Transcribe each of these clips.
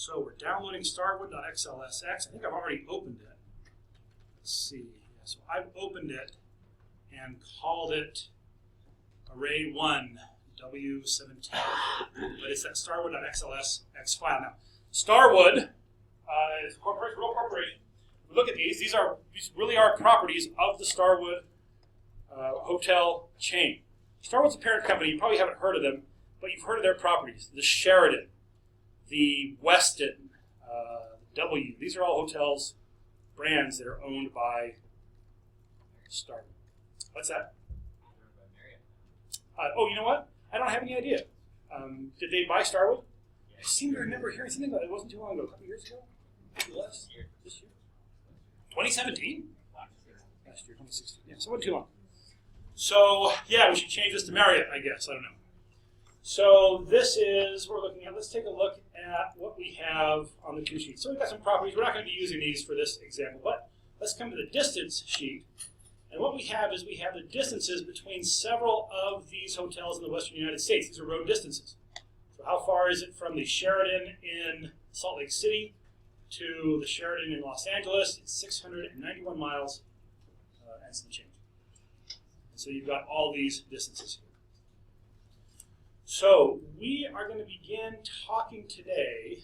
So we're downloading starwood.xlsx. I think I've already opened it. Let's see. Yeah, so I've opened it and called it array1 W17. But it's that starwood.xlsx file. Now, Starwood is a corporation, real corporation. If we look at these really are properties of the Starwood hotel chain. Starwood's a parent company. You probably haven't heard of them, but you've heard of their properties. The Sheraton, the Westin, W. These are all hotels, brands that are owned by Starwood. What's that? Oh, you know what? I don't have any idea. Did they buy Starwood? I seem to remember hearing something about it. It wasn't too long ago. A couple years ago? Maybe less. This year? 2017? Last year, 2016. Yeah, so it wasn't too long. So, yeah, we should change this to Marriott, I guess. I don't know. So this is, we're looking at, let's take a look at what we have on the 2 sheets. So we've got some properties. We're not going to be using these for this example, but let's come to the distance sheet. And what we have is we have the distances between several of these hotels in the western United States. These are road distances. So how far is it from the Sheraton in Salt Lake City to the Sheraton in Los Angeles? It's 691 miles and some change. So you've got all these distances here. So we are going to begin talking today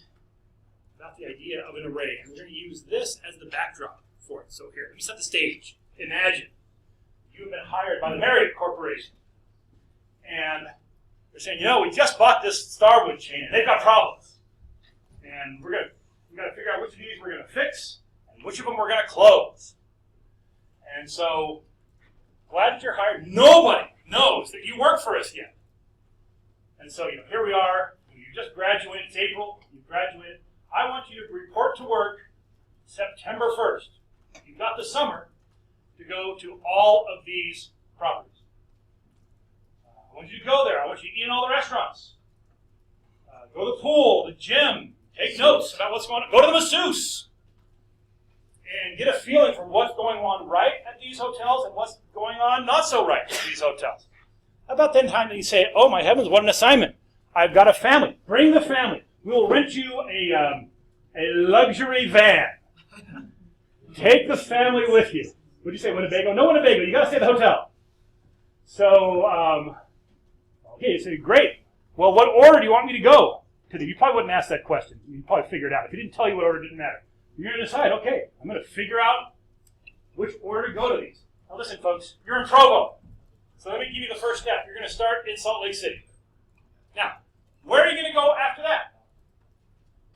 about the idea of an array. And we're going to use this as the backdrop for it. So here, let me set the stage. Imagine you have been hired by the Marriott Corporation. And they're saying, we just bought this Starwood chain, and they've got problems. And we've got to figure out which of these we're going to fix, and which of them we're going to close. And so, glad that you're hired. Nobody knows that you work for us yet. And so, here we are. You just graduated. It's April. You graduated. I want you to report to work September 1st. You've got the summer to go to all of these properties. I want you to go there. I want you to eat in all the restaurants. Go to the pool, the gym. Take notes about what's going on. Go to the masseuse. And get a feeling for what's going on right at these hotels and what's going on not so right at these hotels. About then time that you say, oh my heavens, what an assignment. I've got a family. Bring the family. We will rent you a luxury van. Take the family with you. What did you say, Winnebago? No Winnebago. You got to stay at the hotel. So, okay, you say, great. Well, what order do you want me to go to? You probably wouldn't ask that question. You'd probably figure it out. If he didn't tell you what order, it didn't matter. You're going to decide, okay, I'm going to figure out which order to go to these. Now listen, folks, you're in Provo. So let me give you the first step. You're going to start in Salt Lake City. Now, where are you going to go after that?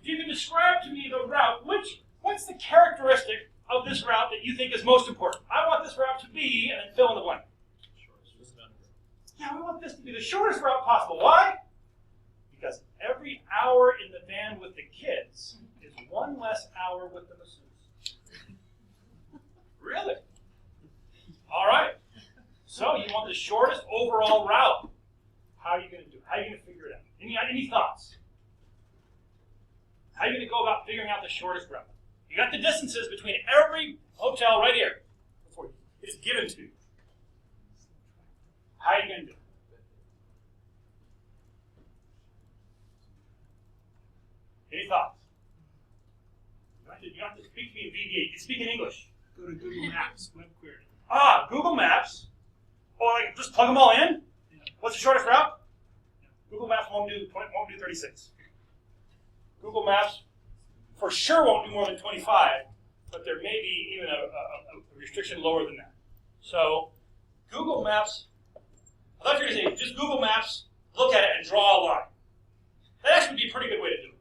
If you can describe to me the route, what's the characteristic of this route that you think is most important? I want this route to be, and then fill in the blank. Yeah, we want this to be the shortest route possible. Why? Because every hour in the van with the kids is one less hour with the masseuse. Really? All right. So you want the shortest overall route. How are you going to do it? How are you going to figure it out? Any thoughts? How are you going to go about figuring out the shortest route? You got the distances between every hotel right here. It is given to you. How are you going to do it? Any thoughts? You don't have to speak to me in VBA. You can speak in English. Go to Google Maps, web query. Google Maps. Or just plug them all in? Yeah. What's the shortest route? Yeah. Google Maps won't do 36. Google Maps for sure won't do more than 25, but there may be even a restriction lower than that. So Google Maps, I thought you were going to say just Google Maps, look at it and draw a line. That actually would be a pretty good way to do it.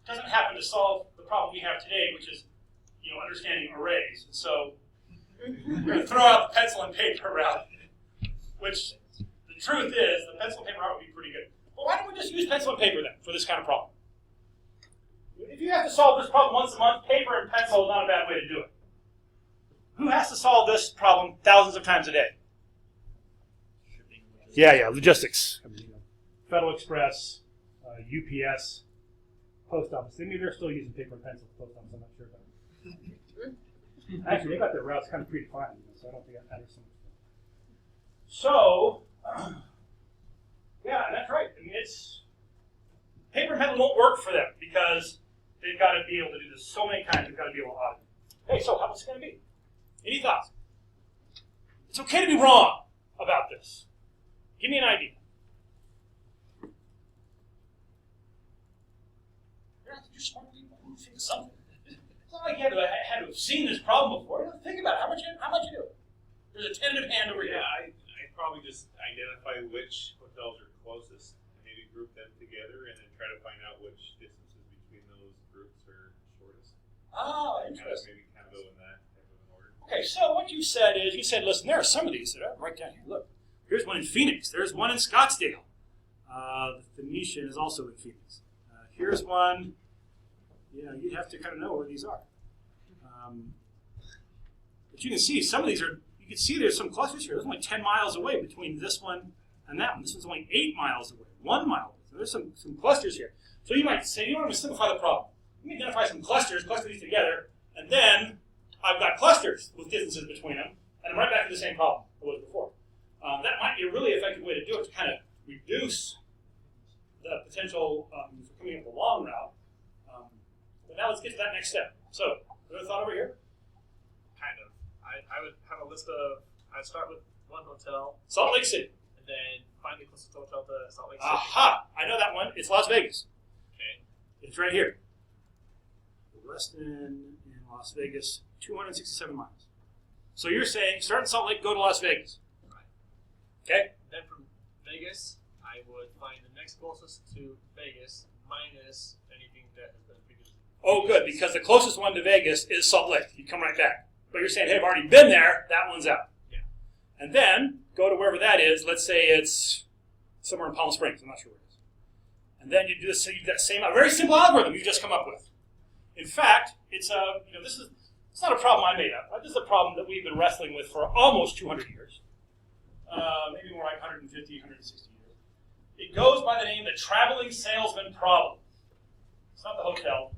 Doesn't happen to solve the problem we have today, which is understanding arrays. And so we're going to throw out the pencil and paper route, which the truth is the pencil and paper route would be pretty good. But why don't we just use pencil and paper then for this kind of problem? If you have to solve this problem once a month, paper and pencil is not a bad way to do it. Who has to solve this problem thousands of times a day? Yeah, logistics. Federal Express, UPS, Post Office. They're still using paper and pencil. Post Office, I'm not sure about it. Actually, they got their routes kind of predefined, so I don't think that matters so much. So, yeah, that's right. I mean, paper and pencil won't work for them because they've got to be able to do this so many times. They've got to be able to audit. Hey, so what's it going to be? Any thoughts? It's okay to be wrong about this. Give me an idea. You're smart people. You think of something. It's not like you had to have seen this problem before. Think about it. How much you do? There's a tentative hand over here. Yeah, I'd probably just identify which hotels are closest and maybe group them together and then try to find out which distances between those groups are shortest. Oh, interesting. Maybe kind of go in that type of an order. Okay, so what you said is, listen, there are some of these that are right down here. Look, here's one in Phoenix. There's one in Scottsdale. The Phoenician is also in Phoenix. Here's one. You'd have to kind of know where these are. But you can see some of these are. You can see there's some clusters here. There's only 10 miles away between this one and that one. This one's only 8 miles away, 1 mile. So there's some clusters here. So you might say, you want to simplify the problem. Let me identify some clusters, cluster these together, and then I've got clusters with distances between them, and I'm right back to the same problem it was before. That might be a really effective way to do it, to kind of reduce the potential for coming up with a long route. But now let's get to that next step. So, another thought over here? Kind of. I would have a list of, I'd start with one hotel, Salt Lake City. and then find the closest hotel to Salt Lake City. Aha! I know that one. It's Las Vegas. Okay. It's right here. Westin in Las Vegas, 267 miles. So you're saying, start in Salt Lake, go to Las Vegas. Right. Okay? Then from Vegas, I would find the next closest to Vegas minus anything that has been previously. Oh, good, because the closest one to Vegas is Salt Lake. You come right back. But you're saying, hey, I've already been there. That one's out. Yeah. And then go to wherever that is. Let's say it's somewhere in Palm Springs. I'm not sure where it is. And then you do this, that same, a very simple algorithm you've just come up with. In fact, it's it's not a problem I made up. This is a problem that we've been wrestling with for almost 200 years. Maybe more like 150, 160 years. It goes by the name the traveling salesman problem. It's not the hotel.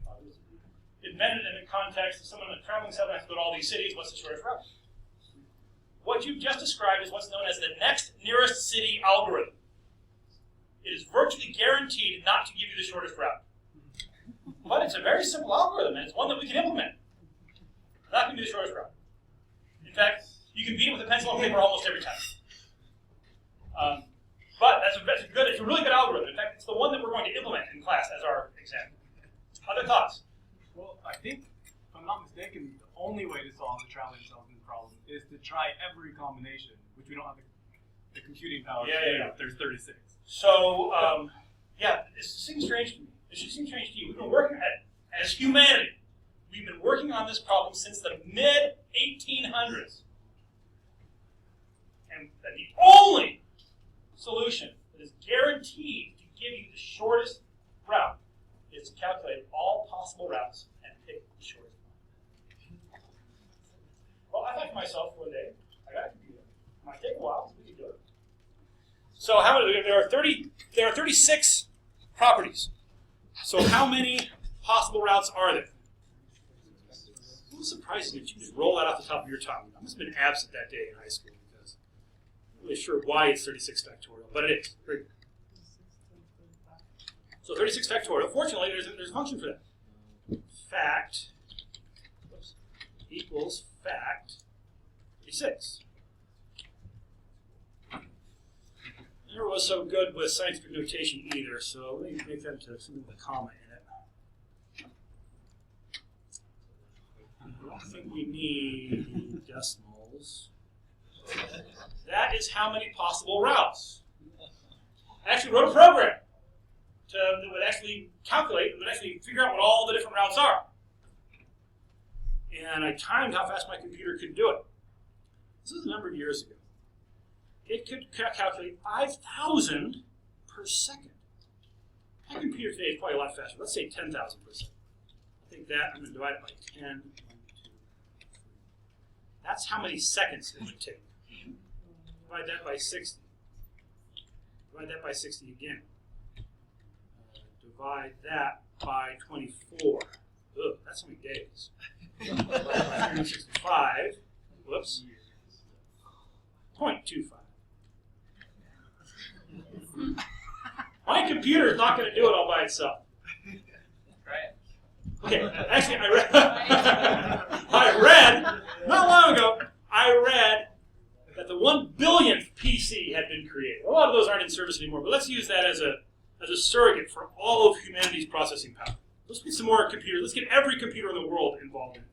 Invented in the context of someone in a traveling salesman has to go to all these cities. What's the shortest route? What you've just described is what's known as the next nearest city algorithm. It is virtually guaranteed not to give you the shortest route. But it's a very simple algorithm, and it's one that we can implement. Not going to be the shortest route. In fact, you can beat it with a pencil and paper almost every time. But it's a really good algorithm. In fact, it's the one that we're going to implement in class as our example. Other thoughts? Well, I think, if I'm not mistaken, the only way to solve the traveling salesman problem is to try every combination, which we don't have the computing power to do. There's 36. So, this seems strange to me. This should seem strange to you. We've been working as humanity. We've been working on this problem since the mid-1800s. And the only solution that is guaranteed to give you the shortest route is to calculate all possible routes and pick the shortest one. Well, I thought to myself one day, I got a computer. It might take a while, but we can do it. So there are 36 properties. So how many possible routes are there? It was surprising that you just roll that off the top of your tongue. I must have been absent that day in high school because I'm not really sure why it's 36 factorial, but it is. Very good. So 36 factorial. Fortunately, there's a function for that. Fact equals fact 36. Never was so good with scientific notation either, so let me make that into something with a comma in it. I don't think we need decimals. That is how many possible routes. I actually wrote a program that would actually calculate, that would actually figure out what all the different routes are. And I timed how fast my computer could do it. This was a number of years ago. It could calculate 5,000 per second. My computer today is probably a lot faster. Let's say 10,000 per second. I think that, I'm going to divide it by 10. 1, 2, 3. That's how many seconds it would take. Divide that by 60. Divide that by 60 again. Divide that by 24. Ugh, that's how many days. Divide by 365. Whoops. 0.25. My computer is not going to do it all by itself. Right. Okay, actually, I read not long ago. I read that the 1 billionth PC had been created. A lot of those aren't in service anymore, but let's use that as a surrogate for all of humanity's processing power. Let's get some more computers. Let's get every computer in the world involved in it.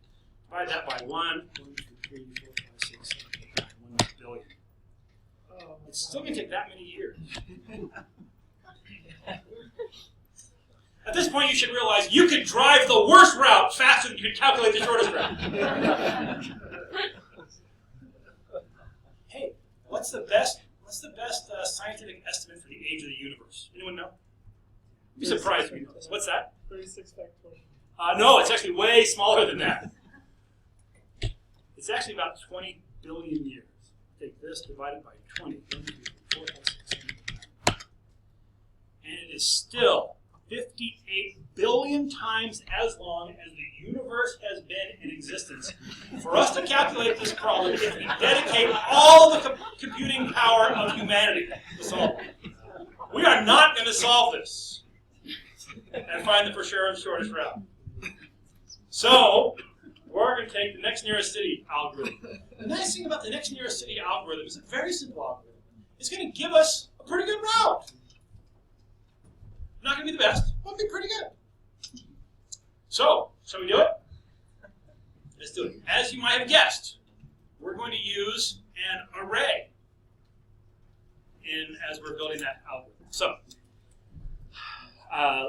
Divide that by 1, 2, 3, 4, 5, 6, 7, 8, 9, 1 billion. It's still going to take that many years. At this point, you should realize you could drive the worst route faster than you could calculate the shortest route. Hey, what's the best scientific estimate for the age of the universe? Anyone know? You'd be surprised if you know this. What's that? 36 factorial. No, it's actually way smaller than that. It's actually about 20 billion years. Take this, divide it by 20. 1, 2, 3, 4, 5, 6, 7, 8, 9. And it is still 58 billion times as long as the universe has been in existence. For us to calculate this problem, if we dedicate all the computing power of humanity to solve it. We are not going to solve this and find the for sure shortest route. So, we're going to take the next nearest city algorithm. The nice thing about the next nearest city algorithm is a very simple algorithm. It's going to give us a pretty good route. Not going to be the best, but it'll be pretty good. So, shall we do it? Let's do it. As you might have guessed, we're going to use an array as we're building that algorithm. So,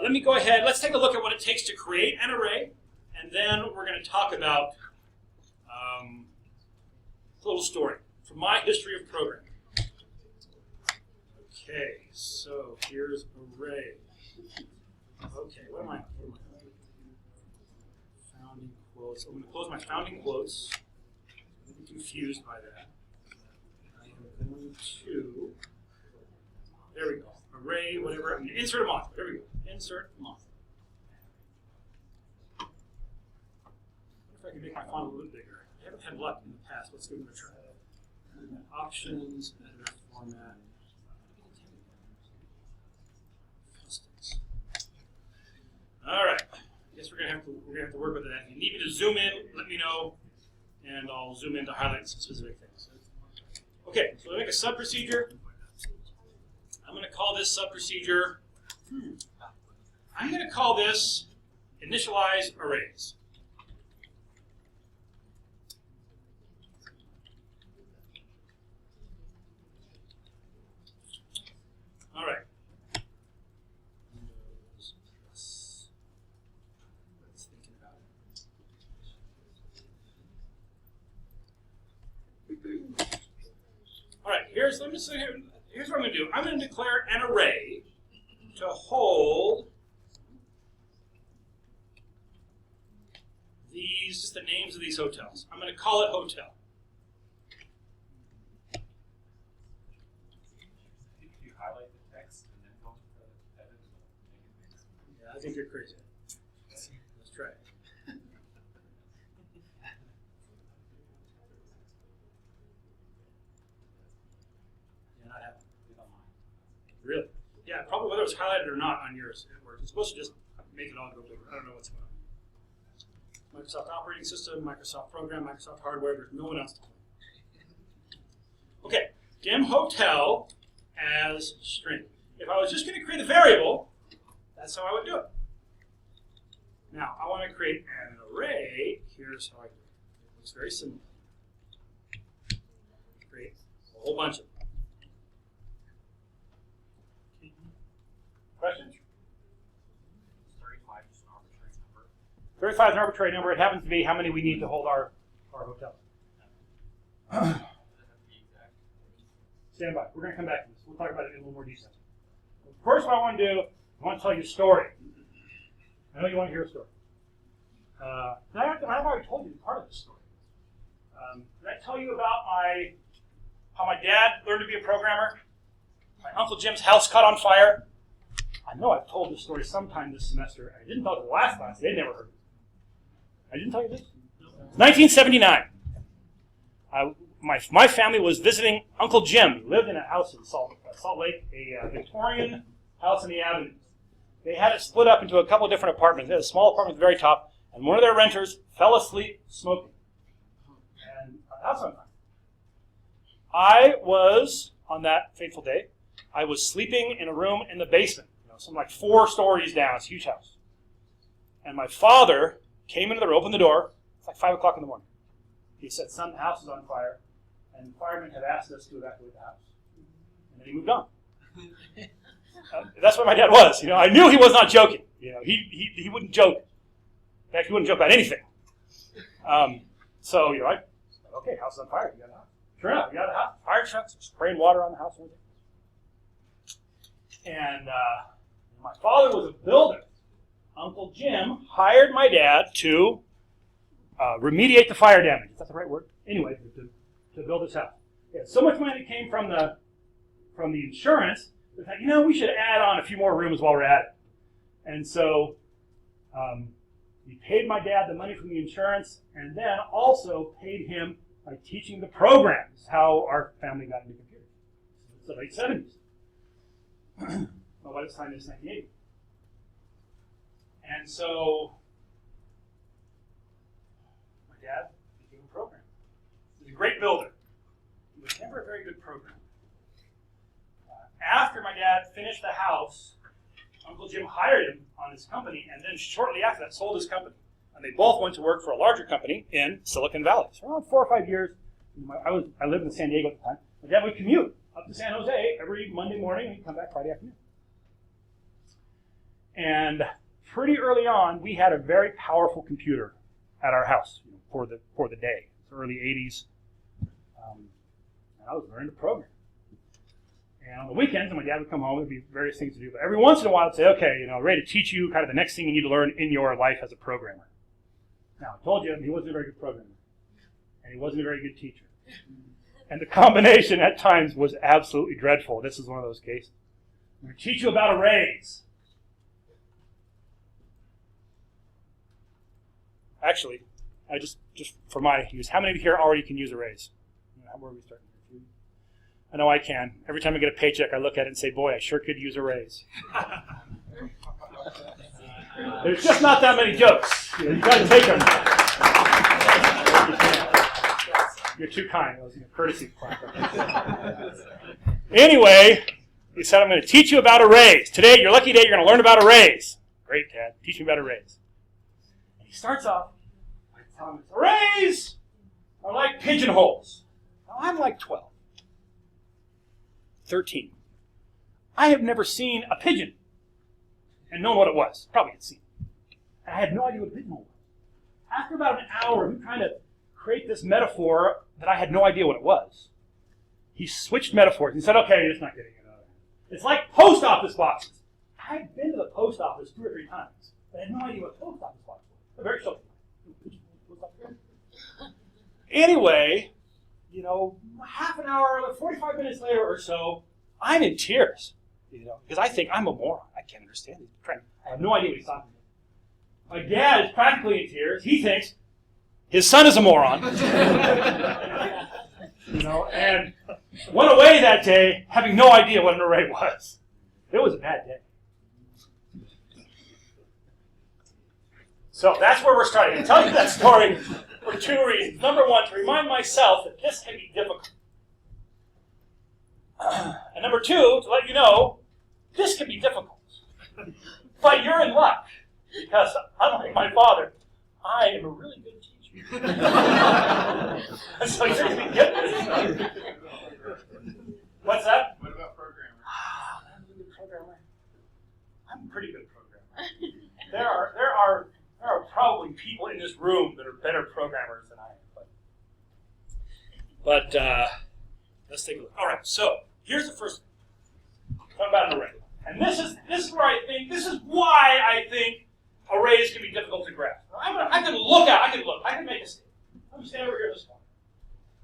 let me go ahead. Let's take a look at what it takes to create an array, and then we're going to talk about a little story from my history of programming. Okay, so here's array. Okay, what am I? Founding quotes. I'm going to close my founding quotes. Don't be confused by that. I am going to. There we go. Array, whatever. I'm going to insert a month. There we go. Insert month. I wonder if I can make my font a little bit bigger. I haven't had luck in the past. Let's give it a try. Options, editor format. All right. I guess we're gonna have to work with that. If you need me to zoom in, let me know, and I'll zoom in to highlight some specific things. Okay, so we make a sub procedure. I'm going to call this sub procedure. I'm going to call this initialize arrays. All right. Let's think about it. All right. Here's what I'm going to do. I'm going to declare an array to hold these, just the names of these hotels. I'm going to call it hotel. You highlight the text and then go to the edit. Yeah, I think you're crazy. Let's try it. Yeah, not happening. Really? Yeah, probably whether it's highlighted or not on yours, it works. It's supposed to just make it all go bigger. I don't know what's going on. Microsoft operating system, Microsoft program, Microsoft hardware. There's no one else to play. Okay, dim hotel as string. If I was just going to create a variable, that's how I would do it. Now, I want to create an array. Here's how I do it. It's very simple. Create a whole bunch of them. Questions? 35 is an arbitrary number. 35 is an arbitrary number. It happens to be how many we need to hold our hotel. Does it have to be exact? Stand by. We're going to come back to this. We'll talk about it in a little more detail. First, what I want to do, I want to tell you a story. I know you want to hear a story. I've already told you part of this story. Did I tell you about how my dad learned to be a programmer? My Uncle Jim's house caught on fire. I know I've told this story sometime this semester. I didn't tell it the last class. They'd never heard it. I didn't tell you this? No. 1979. My family was visiting Uncle Jim. He lived in a house in Salt Lake, a Victorian house in the Avenues. They had it split up into a couple of different apartments. They had a small apartment at the very top, and one of their renters fell asleep smoking. And the house on fire. I was, on that fateful day, I was sleeping in a room in the basement, some like 4 stories down. It's a huge house. And my father came into the room, opened the door. It's like 5 o'clock in the morning. He said, son, the house is on fire, and the firemen have asked us to evacuate the house. And then he moved on. That's what my dad was. I knew he was not joking. He wouldn't joke. In fact, he wouldn't joke about anything. So, okay, house is on fire. You got a house. Sure enough, we got a house. Fire trucks, spraying water on the house. And my father was a builder. Uncle Jim hired my dad to remediate the fire damage. Is that the right word? Anyway, to build this house. Yeah, so much money came from the insurance. They thought, we should add on a few more rooms while we're at it. And so we paid my dad the money from the insurance, and then also paid him by teaching the programs how our family got into computers. It's the late 70s. My wife's time is 1980. And so my dad became a programmer. He was a great builder. He was never a very good programmer. After my dad finished the house, Uncle Jim hired him on his company, and then shortly after that sold his company. And they both went to work for a larger company in Silicon Valley. So around 4 or 5 years, I lived in San Diego at the time. My dad would commute up to San Jose every Monday morning, and he'd come back Friday afternoon. And pretty early on, we had a very powerful computer at our house for the day. It's early 80s. And I was learning to program. And on the weekends, when my dad would come home, there'd be various things to do. But every once in a while, I'd say, okay, ready to teach you kind of the next thing you need to learn in your life as a programmer. Now, I told you he wasn't a very good programmer. And he wasn't a very good teacher. And the combination at times was absolutely dreadful. This is one of those cases. I'm going to teach you about arrays. Actually, I just for my use, how many of you here already can use arrays? Where are we starting? I know I can. Every time I get a paycheck, I look at it and say, boy, I sure could use a raise. There's just not that many jokes. You've got to take them. You're too kind. That was a courtesy clap. Anyway, he said, I'm going to teach you about arrays. Today, your lucky day, you're going to learn about arrays. Great, Dad. Teach me about arrays. And he starts off by telling us, arrays are like pigeonholes. Now, I'm like 12. 13. I have never seen a pigeon and known what it was. Probably had seen it. I had no idea what a pigeonhole was. After about an hour of him trying to create this metaphor that I had no idea what it was, he switched metaphors and said, okay, you're just not getting it. It's like post office boxes. I had been to the post office 2 or 3 times, but I had no idea what a post office box was. A very short. Anyway, half an hour, 45 minutes later or so, I'm in tears, because I think I'm a moron. I can't understand it. I have no idea what he's talking about. My dad is practically in tears. He thinks his son is a moron. And went away that day having no idea what an array was. It was a bad day. So that's where we're starting. I'm telling you that story for 2 reasons. Number one, to remind myself that this can be difficult. And number 2, to let you know, this can be difficult. But you're in luck, because unlike my father, I am a really good teacher. So you're going to be getting this. What's that? What about programmers? I'm a good programmer. I'm a pretty good programmer. There are probably people in this room that are better programmers than I am. But let's take a look. All right, so here's the first thing. Talk about an array. And this is why I think arrays can be difficult to grasp. I can make a statement. I'm going to stand over here this morning.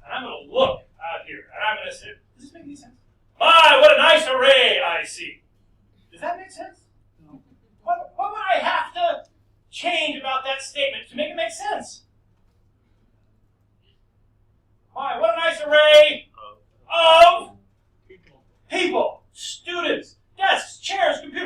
And I'm going to look out here. And I'm going to say, does this make any sense? My, what a nice array I see. Does that make sense? No. What would I have to change about that statement to make it make sense? My, what a nice array of people, students, desks, chairs, computers.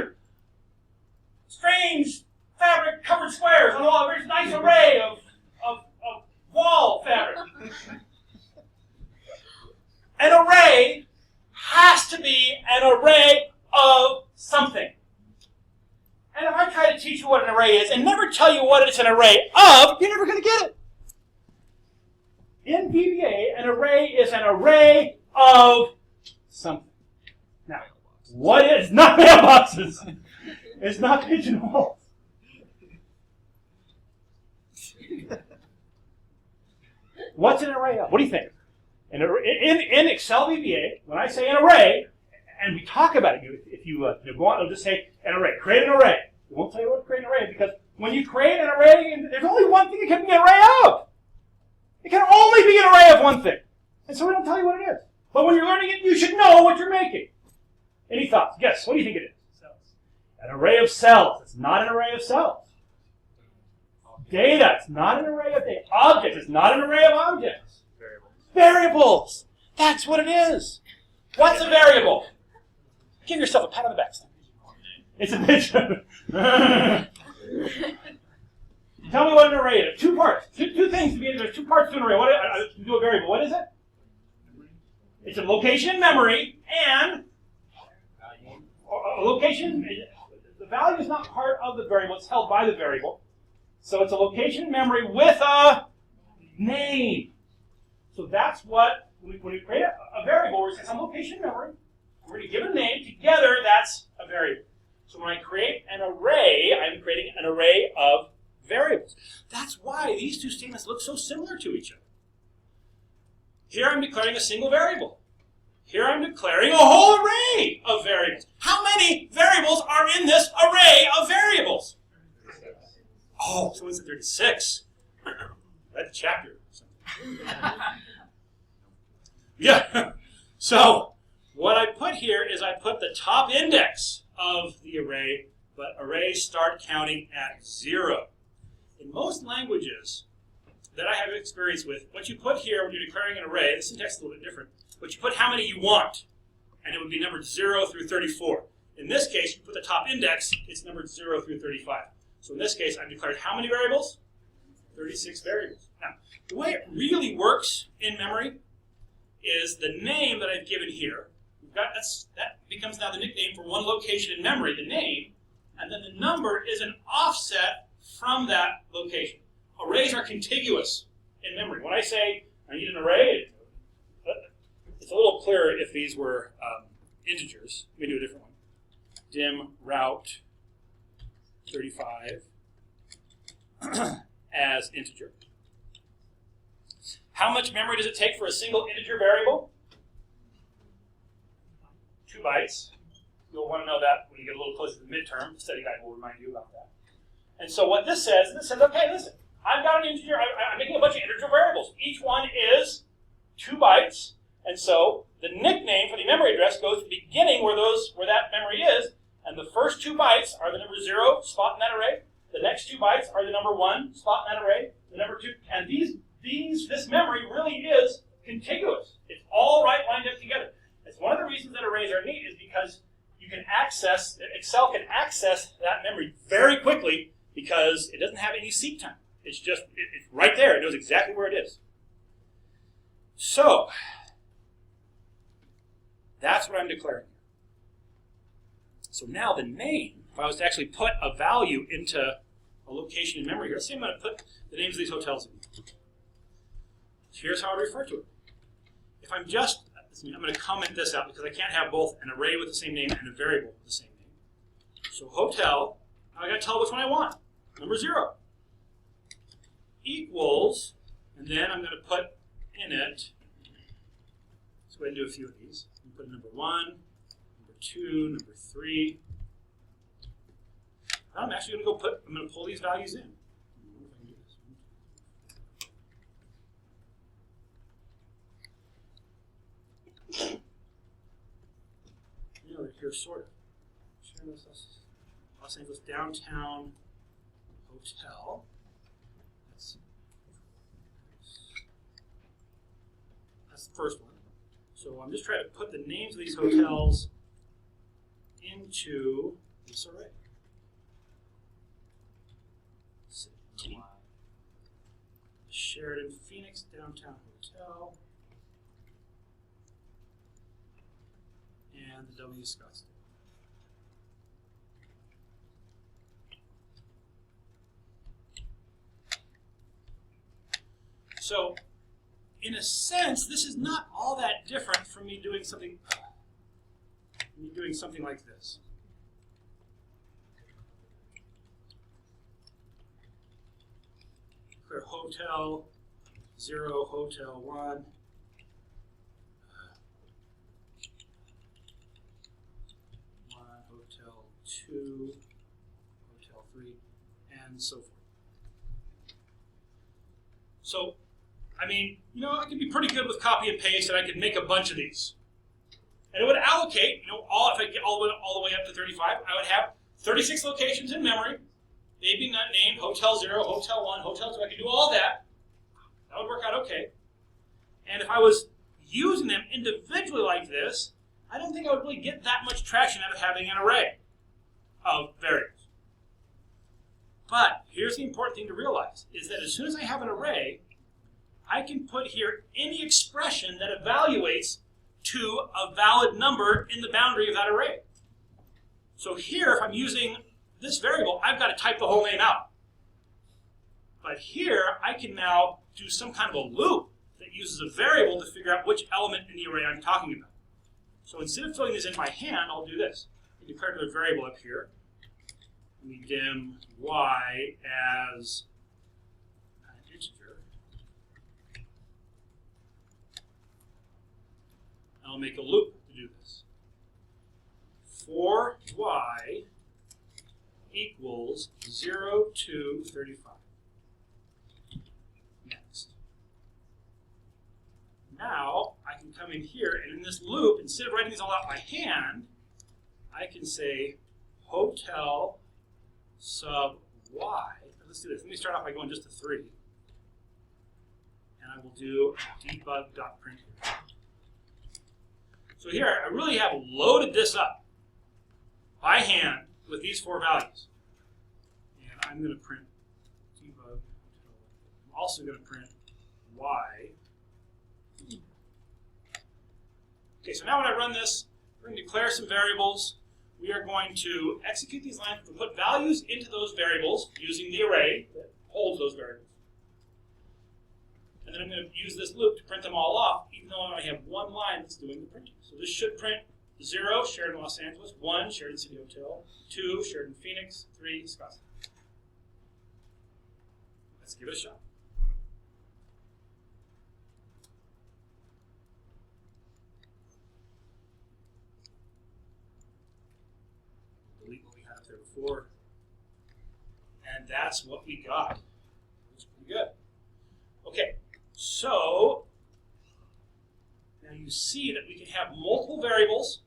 try to teach you what an array is and never tell you what it's an array of, you're never going to get it. In VBA, an array is an array of something. Now, what is not mailboxes? It's not pigeonholes. What's an array of? What do you think? In Excel VBA, when I say an array, and we talk about it, if you go on, I'll just say an array. Create an array. We won't tell you what to create an array because when you create an array, there's only one thing it can be an array of. It can only be an array of one thing. And so we don't tell you what it is. But when you're learning it, you should know what you're making. Any thoughts? Guess. What do you think it is? Cells. An array of cells. It's not an array of cells. Data. It's not an array of data. Objects. It's not an array of objects. Variables. That's what it is. What's a variable? Give yourself a pat on the back. It's a picture. Tell me what an array is. Two parts. Two things to be. There's two parts to an array. What to do a variable? What is it? It's a location in memory and a location. The value is not part of the variable. It's held by the variable. So it's a location in memory with a name. So that's what when we create a variable, we say some location in memory. We're going to give it a name. Together, that's a variable. So when I create an array, I'm creating an array of variables. That's why these two statements look so similar to each other. Here I'm declaring a single variable. Here I'm declaring a whole array of variables. How many variables are in this array of variables? Oh, someone said 36. Read the chapter. Yeah. So what I put here is I put the top index of the array, but arrays start counting at 0. In most languages that I have experience with, what you put here when you're declaring an array, the syntax is a little bit different, but you put how many you want, and it would be numbered 0 through 34. In this case, you put the top index, it's numbered 0 through 35. So in this case, I've declared how many variables? 36 variables. Now, the way it really works in memory is the name that I've given here. That becomes now the nickname for one location in memory, the name, and then the number is an offset from that location. Arrays are contiguous in memory. When I say I need an array, it's a little clearer if these were integers. Let me do a different one. Dim route 35 as integer. How much memory does it take for a single integer variable? 2 bytes. You'll want to know that when you get a little closer to the midterm. The study guide will remind you about that. And so what this says, okay, listen, I've got an integer, I'm making a bunch of integer variables. Each one is 2 bytes, and so the nickname for the memory address goes to the beginning where that memory is, and the first 2 bytes are the number 0 spot in that array. The next 2 bytes are the number 1 spot in that array. The number 2, and this memory really is contiguous. It's all right lined up together. It's one of the reasons that arrays are neat is because Excel can access that memory very quickly because it doesn't have any seek time. It's just, it's right there. It knows exactly where it is. So, that's what I'm declaring. So now the name, if I was to actually put a value into a location in memory here, let's say I'm going to put the names of these hotels in. Here's how I refer to it. If I'm going to comment this out because I can't have both an array with the same name and a variable with the same name. So hotel, I got to tell which one I want. Number 0 equals, and then I'm going to put in it, let's go ahead and do a few of these. I'm going to put number 1, number 2, number 3. Now I'm actually going to I'm going to pull these values in. Here, sort of. Los Angeles Downtown Hotel. That's the first one. So I'm just trying to put the names of these hotels into this array. Sheraton Phoenix Downtown Hotel. And the W Scottsdale. So, in a sense, this is not all that different from me doing something like this. Declare hotel 0, hotel 1. Hotel 2, hotel 3, and so forth. So, I mean, you know, I could be pretty good with copy and paste, and I could make a bunch of these. And it would allocate, you know, if I get all the way up to 35, I would have 36 locations in memory. They'd be not named Hotel 0, Hotel 1, Hotel 2. I could do all that. That would work out okay. And if I was using them individually like this, I don't think I would really get that much traction out of having an array of variables. But here's the important thing to realize, is that as soon as I have an array, I can put here any expression that evaluates to a valid number in the boundary of that array. So here, if I'm using this variable, I've got to type the whole name out. But here, I can now do some kind of a loop that uses a variable to figure out which element in the array I'm talking about. So instead of filling these in by hand, I'll do this. I declare a variable up here. Let me dim y as an integer. I'll make a loop to do this. For y equals 0 to 35. Next. Now, I can come in here, and in this loop, instead of writing these all out by hand, I can say hotel sub y. Let's do this. Let me start off by going just to 3. And I will do debug.print here. So here, I really have loaded this up by hand with these 4 values. And I'm going to print debug. I'm also going to print y. Okay, so now when I run this, we're going to declare some variables. We are going to execute these lines. We'll put values into those variables using the array that holds those variables. And then I'm going to use this loop to print them all off, even though I only have one line that's doing the printing. So this should print 0, Sheraton Los Angeles, 1, Sheraton City Hotel, 2, Sheraton Phoenix, 3, Scottsdale. Let's give it a shot. Delete what we had up there before. And that's what we got. Looks pretty good. Okay, so now you see that we can have multiple variables,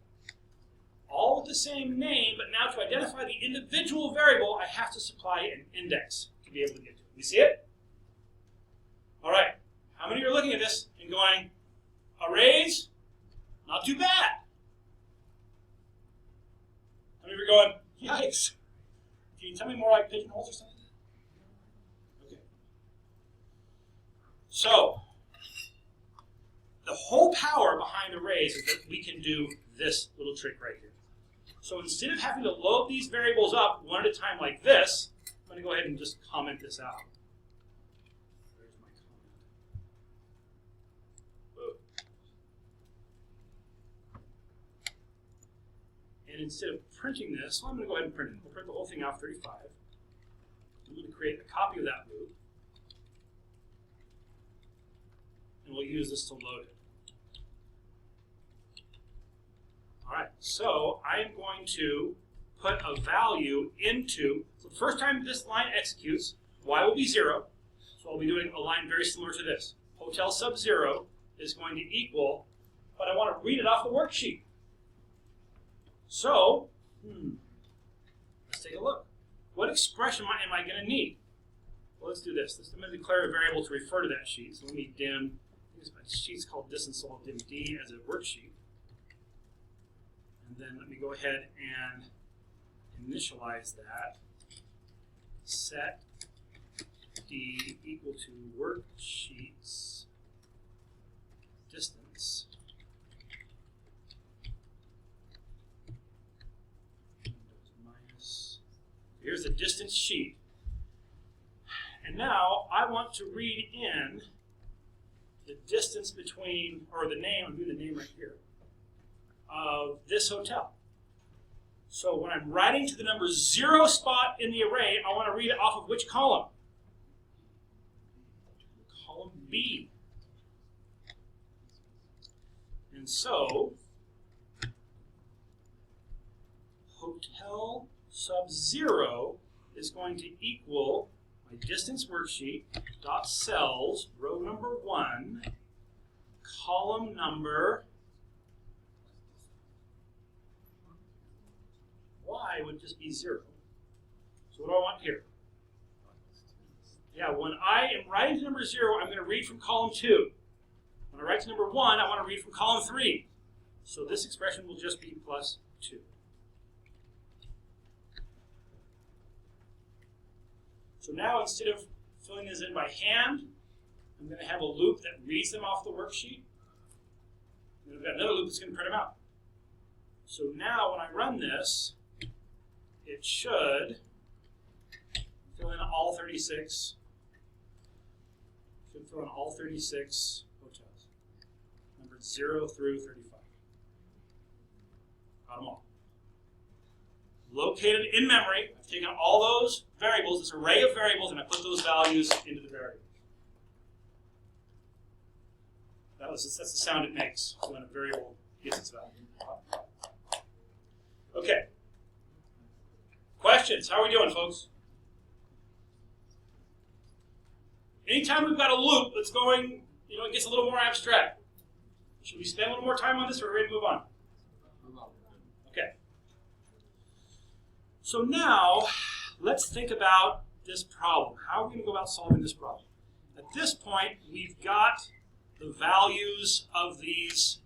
all with the same name, but now to identify the individual variable, I have to supply an index to be able to get to it. You see it? All right. How many are looking at this and going, arrays? Not too bad. How many are going, yikes? Can you tell me more like pigeonholes or something? Okay. So, the whole power behind arrays is that we can do this little trick right here. So instead of having to load these variables up one at a time like this, I'm going to go ahead and just comment this out. Where's my comment? And instead of printing this, well, I'm going to go ahead and print it. We'll print the whole thing off 35. I'm going to create a copy of that loop. And we'll use this to load it. All right, so I am going to put a value into, so the first time this line executes, y will be 0. So I'll be doing a line very similar to this. Hotel sub 0 is going to equal, but I want to read it off the worksheet. So, let's take a look. What expression am I going to need? Well, let's do this. I'm going to declare a variable to refer to that sheet. So let me dim, my sheet's called distance, so I'll dim D as a worksheet. And then let me go ahead and initialize that. Set D equal to worksheets distance. Minus. Here's the distance sheet. And now I want to read in the distance between, or the name, I'm doing the name right here, of this hotel. So when I'm writing to the number 0 spot in the array, I want to read it off of which column? Column B. And so, hotel sub 0 is going to equal my distance worksheet dot cells, row number 1, column number y would just be 0. So what do I want here? Yeah, when I am writing to number 0, I'm going to read from column 2. When I write to number 1, I want to read from column 3. So this expression will just be plus 2. So now instead of filling these in by hand, I'm going to have a loop that reads them off the worksheet. And I've got another loop that's going to print them out. So now when I run this, it should fill in all 36. Should fill in all 36 hotels, numbered 0 through 35. Got them all. Located in memory, I've taken all those variables, this array of variables, and I put those values into the variables. That's the sound it makes when a variable gets its value. Okay. Questions? How are we doing, folks? Anytime we've got a loop that's going, it gets a little more abstract. Should we spend a little more time on this, or are we ready to move on? Okay. So now, let's think about this problem. How are we going to go about solving this problem? At this point, we've got the values of these,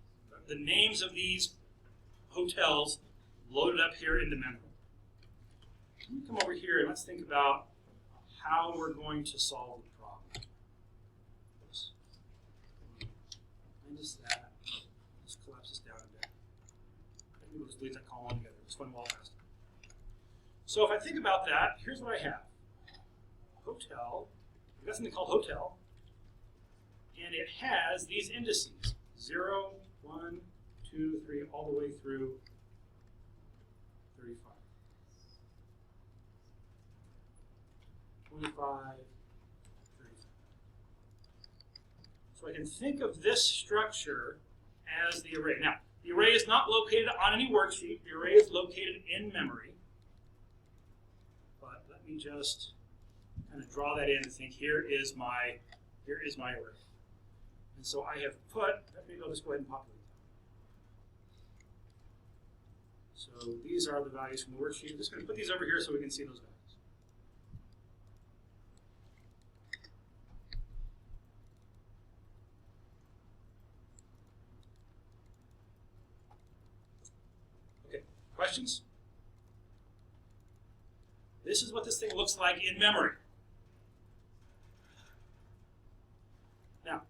the names of these hotels loaded up here in the memory. Let me come over here and let's think about how we're going to solve the problem. Oops. Minus that. Let's collapse this down a bit. Maybe we'll just delete that column altogether. Just one wall faster. So if I think about that, here's what I have. Hotel. I've got something called hotel. And it has these indices. 0, 1, 2, 3, all the way through 35. 25, 35. So I can think of this structure as the array. Now, the array is not located on any worksheet. The array is located in memory. But let me just kind of draw that in and think, here is my array. And so I have put, maybe I'll just go ahead and populate that. So these are the values from the worksheet. I'm just going to put these over here so we can see those values. Okay, questions? This is what this thing looks like in memory. Now,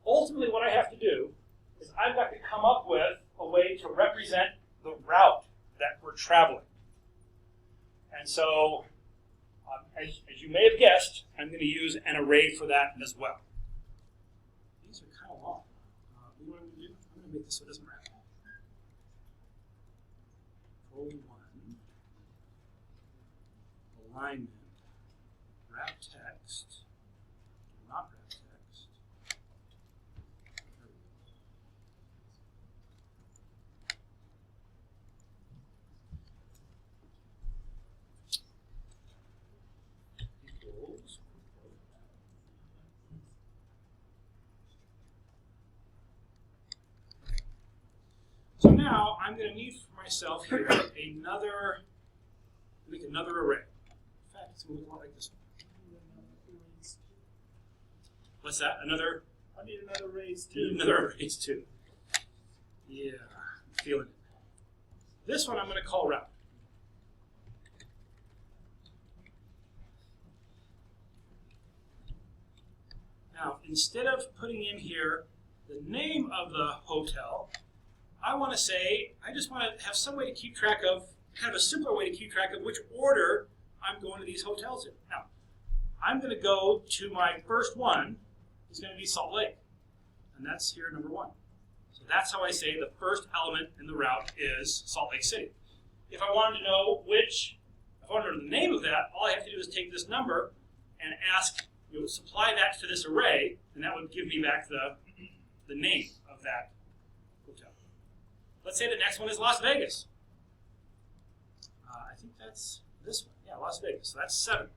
ultimately what I have to do is I've got to come up with a way to represent the route that we're traveling. And so, as you may have guessed, I'm going to use an array for that as well. These are kind of long. What do I'm going to do? I'm going to make this so it doesn't wrap. Control 1. Alignment. Wrap text. Not wrap text. Equals. So now I'm going to need for myself here make another array. In fact, it's going to look a lot like this one. What's that? Another? I need another raise Need another arrays too. Yeah, I'm feeling it. This one I'm going to call route. Now, instead of putting in here the name of the hotel, I want to say, I just want to have some way to keep track of, kind of a simpler way to keep track of which order I'm going to these hotels in. Now, I'm going to go to my first one, is going to be Salt Lake. and that's here number 1. So that's how I say the first element in the route is Salt Lake City. If I wanted to know if I wanted to know the name of that, all I have to do is take this number and ask, supply that to this array, and that would give me back the name of that hotel. Let's say the next one is Las Vegas. I think that's this one. Yeah, Las Vegas. So that's 7.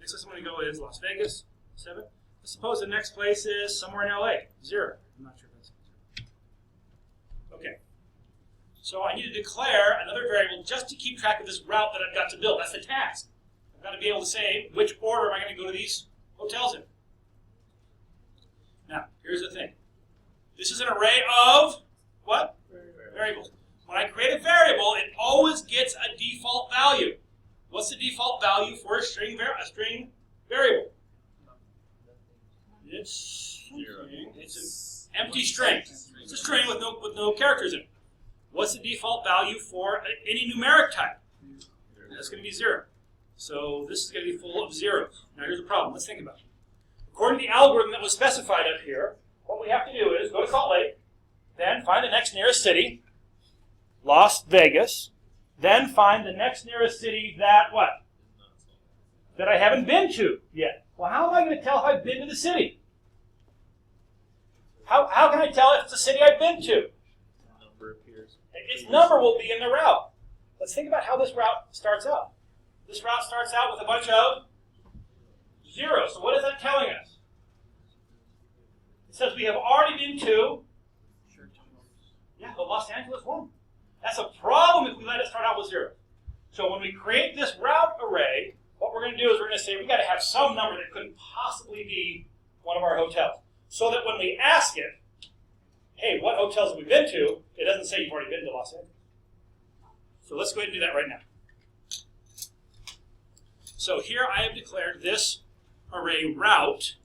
Next place I'm going to go is Las Vegas, 7. Let's suppose the next place is somewhere in LA, 0. I'm not sure if that's 0. Okay. So I need to declare another variable just to keep track of this route that I've got to build. That's the task. I've got to be able to say which order am I going to go to these hotels in. Now, here's the thing. This is an array of what? Variables. When I create a variable, it always gets a default value. What's the default value for a string variable? It's an empty string. It's a string with no characters in it. What's the default value for any numeric type? That's going to be 0. So this is going to be full of zeros. Now here's the problem. Let's think about it. According to the algorithm that was specified up here, what we have to do is go to Salt Lake, then find the next nearest city, Las Vegas, then find the next nearest city that what? That I haven't been to yet. Well, how am I going to tell if I've been to the city? How can I tell if it's a city I've been to? Number appears. Its number will be in the route. Let's think about how this route starts out. This route starts out with a bunch of zeros. So what is that telling us? It says we have already been to the Los Angeles one. That's a problem if we let it start out with 0. So when we create this route array, what we're going to do is we're going to say we've got to have some number that couldn't possibly be one of our hotels. So that when we ask it, hey, what hotels have we been to, it doesn't say you've already been to Los Angeles. So let's go ahead and do that right now. So here I have declared this array route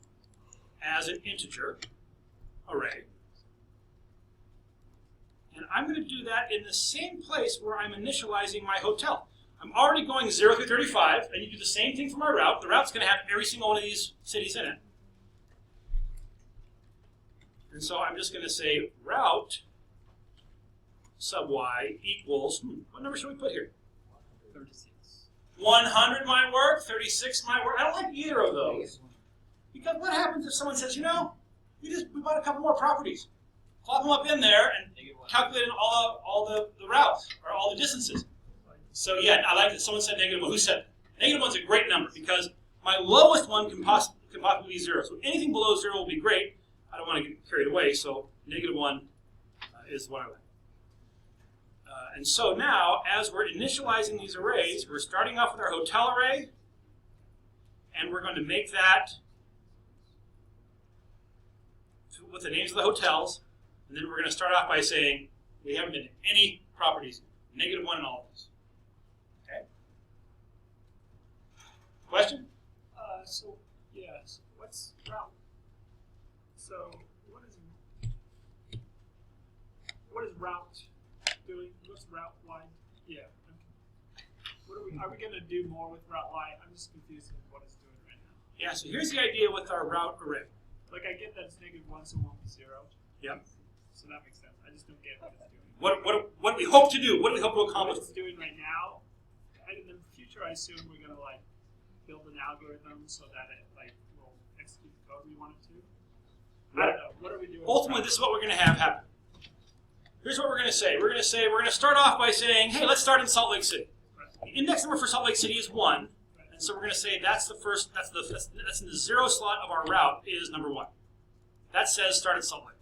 as an integer array. And I'm going to do that in the same place where I'm initializing my hotel. I'm already going 0 through 35. I need to do the same thing for my route. The route's going to have every single one of these cities in it. And so I'm just going to say route sub y equals, what number should we put here? 36. 100 might work, 36 might work. I don't like either of those. Because what happens if someone says, we bought a couple more properties. Plop them up in there and calculate all the routes, or all the distances. So yeah, I like that someone said -1. Who said it? -1's a great number because my lowest one can possibly be 0. So anything below 0 will be great. I don't want to get carried away, so -1 is what I like. And so now, as we're initializing these arrays, we're starting off with our hotel array, and we're going to make that with the names of the hotels, and then we're going to start off by saying we haven't been to any properties, -1 in all of this. Okay? Question? Yes. What's route? So what is route doing? What's route y? Yeah. Okay. Are we going to do more with route y? I'm just confused with what it's doing right now. Yeah, so here's the idea with our route array. Like I get that it's -1, so it won't be 0. Yep. So that makes sense. I just don't get what it's doing. What do we hope to do? What do we hope to accomplish? What it's doing right now, in the future, I assume we're going to build an algorithm so that it will execute the code we want it to. I don't know. What are we doing? Ultimately, this is what we're going to have happen. Here's what we're going to say. We're going to start off by saying, hey, let's start in Salt Lake City. The index number for Salt Lake City is 1, and so we're going to say that's in the 0 slot of our route is number 1. That says start at Salt Lake.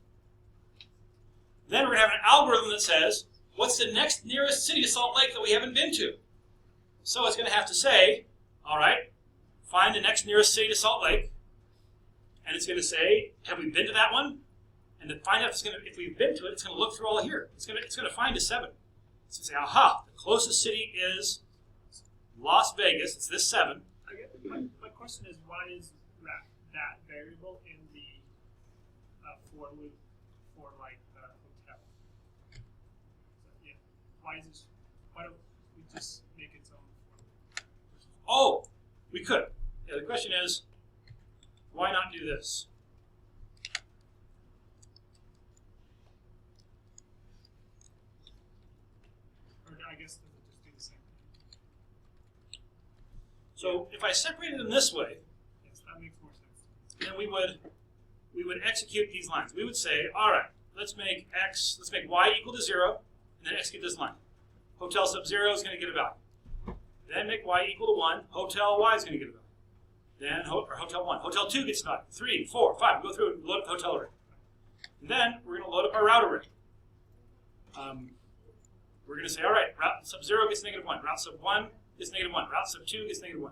Then we're going to have an algorithm that says, what's the next nearest city to Salt Lake that we haven't been to? So it's going to have to say, all right, find the next nearest city to Salt Lake, and it's going to say, have we been to that one? And to find out if we've been to it, it's going to look through all here. It's going to find a 7. It's going to say, aha, the closest city is Las Vegas. It's this 7. My question is, why is that variable in the for loop for the hotel? So, yeah. Why don't we just make its own for loop? Oh, we could. Yeah, the question is, why not do this? So if I separated them this way, Yes, that makes more sense. then we would execute these lines. We would say, all right, let's make y equal to 0, and then execute this line. Hotel sub 0 is going to get a value. Then make y equal to 1. Hotel y is going to get a value. Then hotel 1. Hotel 2 gets a value. 3, 4, 5. Go through and load up the hotel array. And then we're going to load up our route array. We're going to say, all right, route sub 0 gets -1. Route sub 1 gets -1. Route sub 2 gets -1.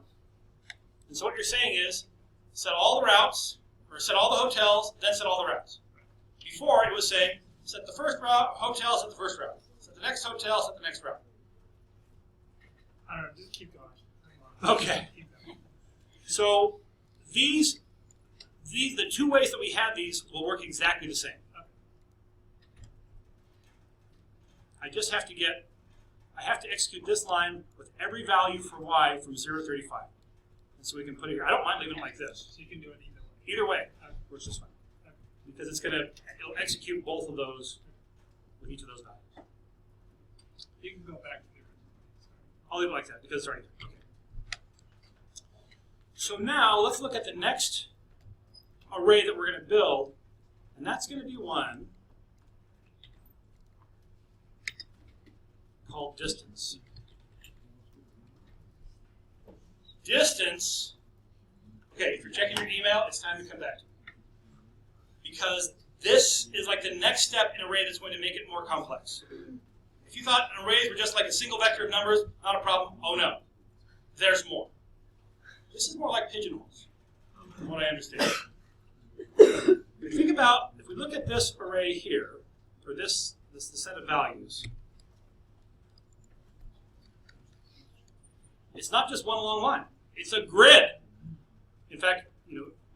And so what you're saying is, set all the routes, or set all the hotels, then set all the routes. Before, it was saying, set the first route, hotel, set the first route. Set the next hotel, set the next route. I don't know, just keep going. Okay. Keep going. So the two ways that we had these will work exactly the same. I just have to execute this line with every value for y from 0 to 35. And so we can put it here. I don't mind leaving it like this. So you can do it either way. Either way, Okay. works just fine. Because it'll execute both of those with each of those values. You can go back to the original. I'll leave it like that because it's already there. Okay. So now let's look at the next array that we're going to build, and that's going to be one called distance. Distance, okay, if you're checking your email, it's time to come back to it. Because this is like the next step in an array that's going to make it more complex. If you thought arrays were just like a single vector of numbers, not a problem. Oh no, there's more. This is more like pigeonholes, from what I understand. If we look at this array here, or this the set of values, it's not just one long line. It's a grid. In fact,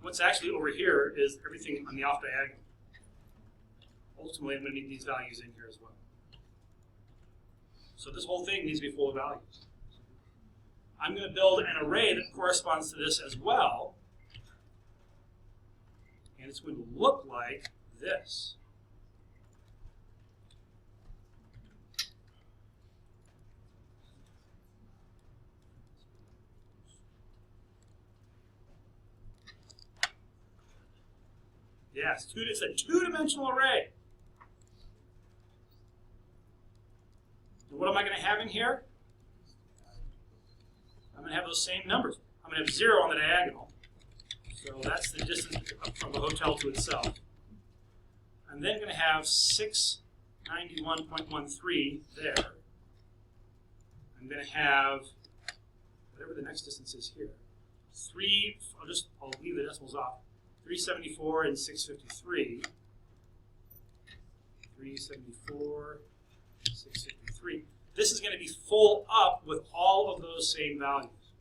what's actually over here is everything on the off diagonal. Ultimately, I'm going to need these values in here as well. So this whole thing needs to be full of values. I'm going to build an array that corresponds to this as well. And it's going to look like this. Yes, it's a two-dimensional array. And what am I going to have in here? I'm going to have those same numbers. I'm going to have 0 on the diagonal. So that's the distance from the hotel to itself. I'm then going to have 691.13 there. I'm going to have whatever the next distance is here. I'll leave the decimals off. 374 and 653. 374, 653. This is going to be full up with all of those same values.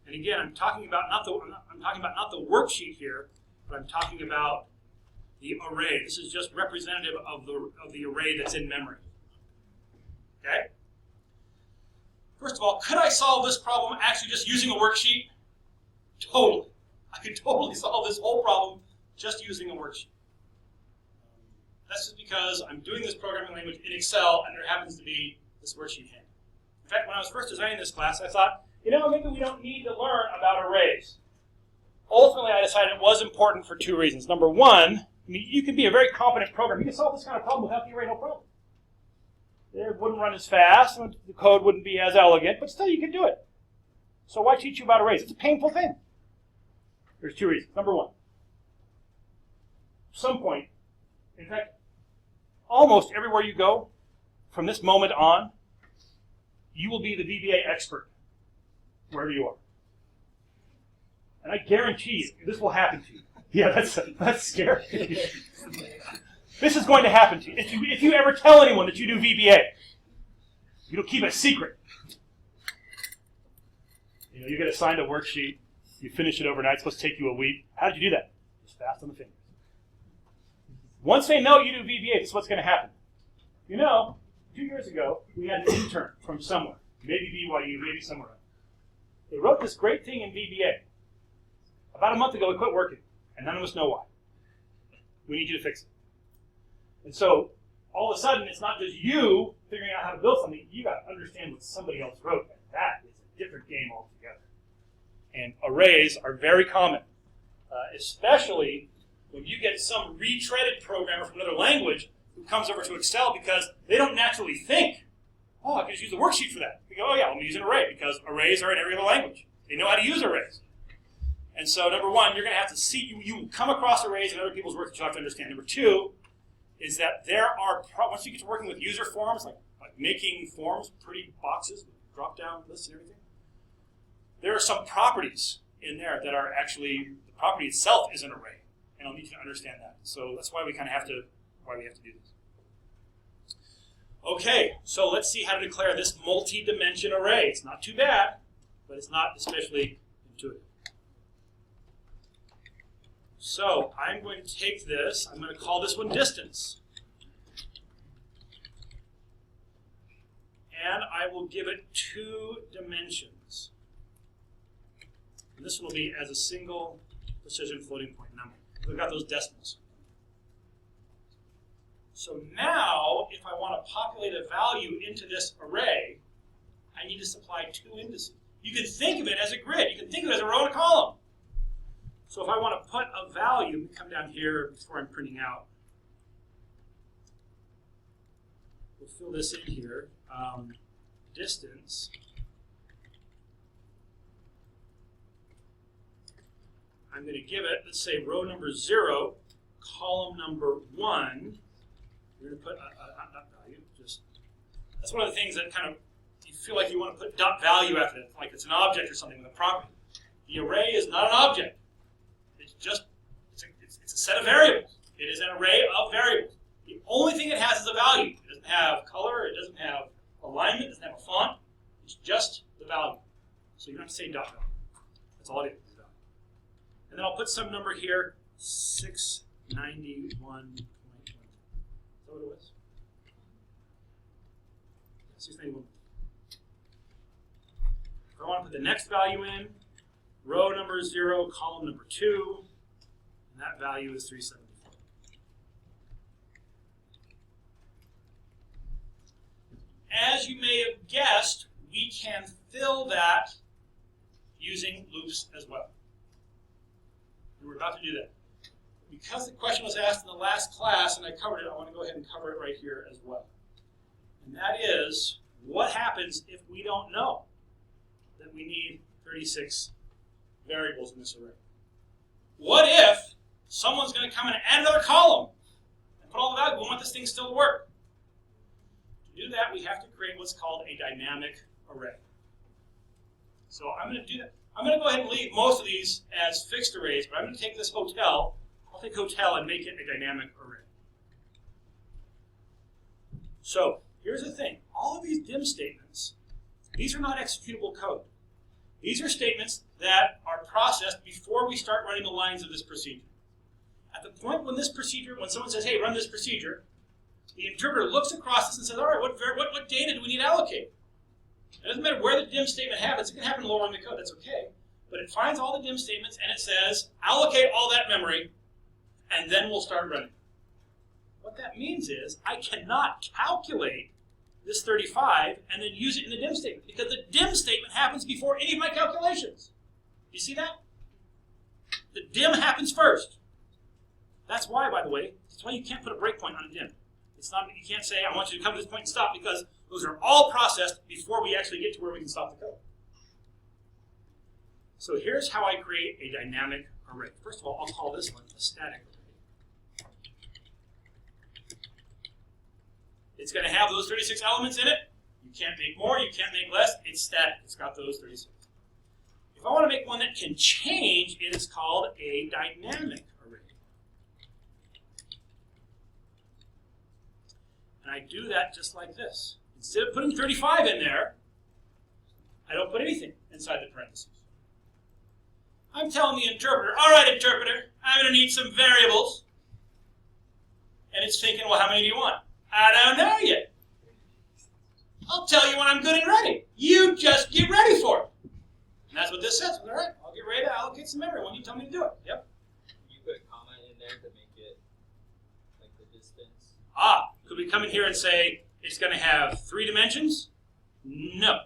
And again, I'm talking about not the worksheet here, but I'm talking about the array. This is just representative of the array that's in memory. Okay? First of all, could I solve this problem actually just using a worksheet? Totally. I could totally solve this whole problem just using a worksheet. That's just because I'm doing this programming language in Excel and there happens to be this worksheet handy. In fact, when I was first designing this class, I thought, maybe we don't need to learn about arrays. Ultimately, I decided it was important for two reasons. Number one, you can be a very competent programmer. You can solve this kind of problem without the array, no problem. It wouldn't run as fast, and the code wouldn't be as elegant, but still you can do it. So why teach you about arrays? It's a painful thing. There's two reasons. Number one, at some point, in fact, almost everywhere you go, from this moment on, you will be the VBA expert, wherever you are. And I guarantee you, this will happen to you. Yeah, that's scary. This is going to happen to you. If you ever tell anyone that you do VBA, you don't keep it a secret. You get assigned a worksheet, you finish it overnight, it's supposed to take you a week. How did you do that? Just fast on the fingers. Once they know you do VBA, this is what's going to happen. 2 years ago, we had an intern from somewhere, maybe BYU, maybe somewhere else. They wrote this great thing in VBA. About a month ago, it quit working, and none of us know why. We need you to fix it. And so all of a sudden, it's not just you figuring out how to build something. You got to understand what somebody else wrote, and that is a different game altogether. And arrays are very common, especially when you get some retreaded programmer from another language who comes over to Excel because they don't naturally think, oh, I can just use the worksheet for that. They go, oh yeah, let me use an array because arrays are in every other language. They know how to use arrays. And so number one, you're going to have to see, you come across arrays in other people's work that you have to understand. Number two is that there are, once you get to working with user forms, like making forms, pretty boxes, drop-down lists and everything, there are some properties in there that are actually, the property itself is an array. And I'll need you to understand that. So that's why we kind of have to, why we have to do this. Okay, so let's see how to declare this multi-dimension array. It's not too bad, but it's not especially intuitive. So I'm going to take this, I'm going to call this one distance. And I will give it 2 dimensions. And this one will be as a single precision floating point number. We've got those decimals. So now, if I want to populate a value into this array, I need to supply 2 indices. You can think of it as a grid. You can think of it as a row and a column. So if I want to put a value, let me come down here before I'm printing out. We'll fill this in here. Distance. I'm going to give it, let's say, row number 0, column number 1. You're going to put dot value. Just that's one of the things that kind of you feel like you want to put dot value after it, like it's an object or something with a property. The array is not an object. It's just it's a set of variables. It is an array of variables. The only thing it has is a value. It doesn't have color. It doesn't have alignment. It doesn't have a font. It's just the value. So you don't have to say dot value. That's all it is. And then I'll put some number here, 691. Is that what it was? 691. If I want to put the next value in, row number 0, column number 2, and that value is 374. As you may have guessed, we can fill that using loops as well. And we're about to do that. Because the question was asked in the last class and I covered it, I want to go ahead and cover it right here as well. And that is, what happens if we don't know that we need 36 variables in this array? What if someone's going to come and add another column and put all the values? We want this thing still to work. To do that, we have to create what's called a dynamic array. So I'm going to do that. I'm going to go ahead and leave most of these as fixed arrays, but I'm going to take this hotel, I'll take hotel and make it a dynamic array. So here's the thing. All of these dim statements, these are not executable code. These are statements that are processed before we start running the lines of this procedure. At the point when this procedure, when someone says, hey, run this procedure, the interpreter looks across this and says, all right, what data do we need to allocate? It doesn't matter where the dim statement happens. It can happen lower in the code. That's okay. But it finds all the dim statements, and it says, allocate all that memory, and then we'll start running. What that means is I cannot calculate this 35 and then use it in the dim statement, because the dim statement happens before any of my calculations. You see that? The dim happens first. That's why, by the way, that's why you can't put a breakpoint on a dim. It's not, you can't say, I want you to come to this point and stop, because those are all processed before we actually get to where we can stop the code. So here's how I create a dynamic array. First of all, I'll call this one a static array. It's going to have those 36 elements in it. You can't make more, you can't make less. It's static. It's got those 36. If I want to make one that can change, it is called a dynamic array. And I do that just like this. Instead of putting 35 in there, I don't put anything inside the parentheses. I'm telling the interpreter, all right, interpreter, I'm going to need some variables. And it's thinking, well, how many do you want? I don't know yet. I'll tell you when I'm good and ready. You just get ready for it. And that's what this says. All right, I'll get ready to allocate some memory when you tell me to do it. Yep. Can you put a comma in there to make it like the distance? Could we come in here and say it's going to have 3 dimensions? No.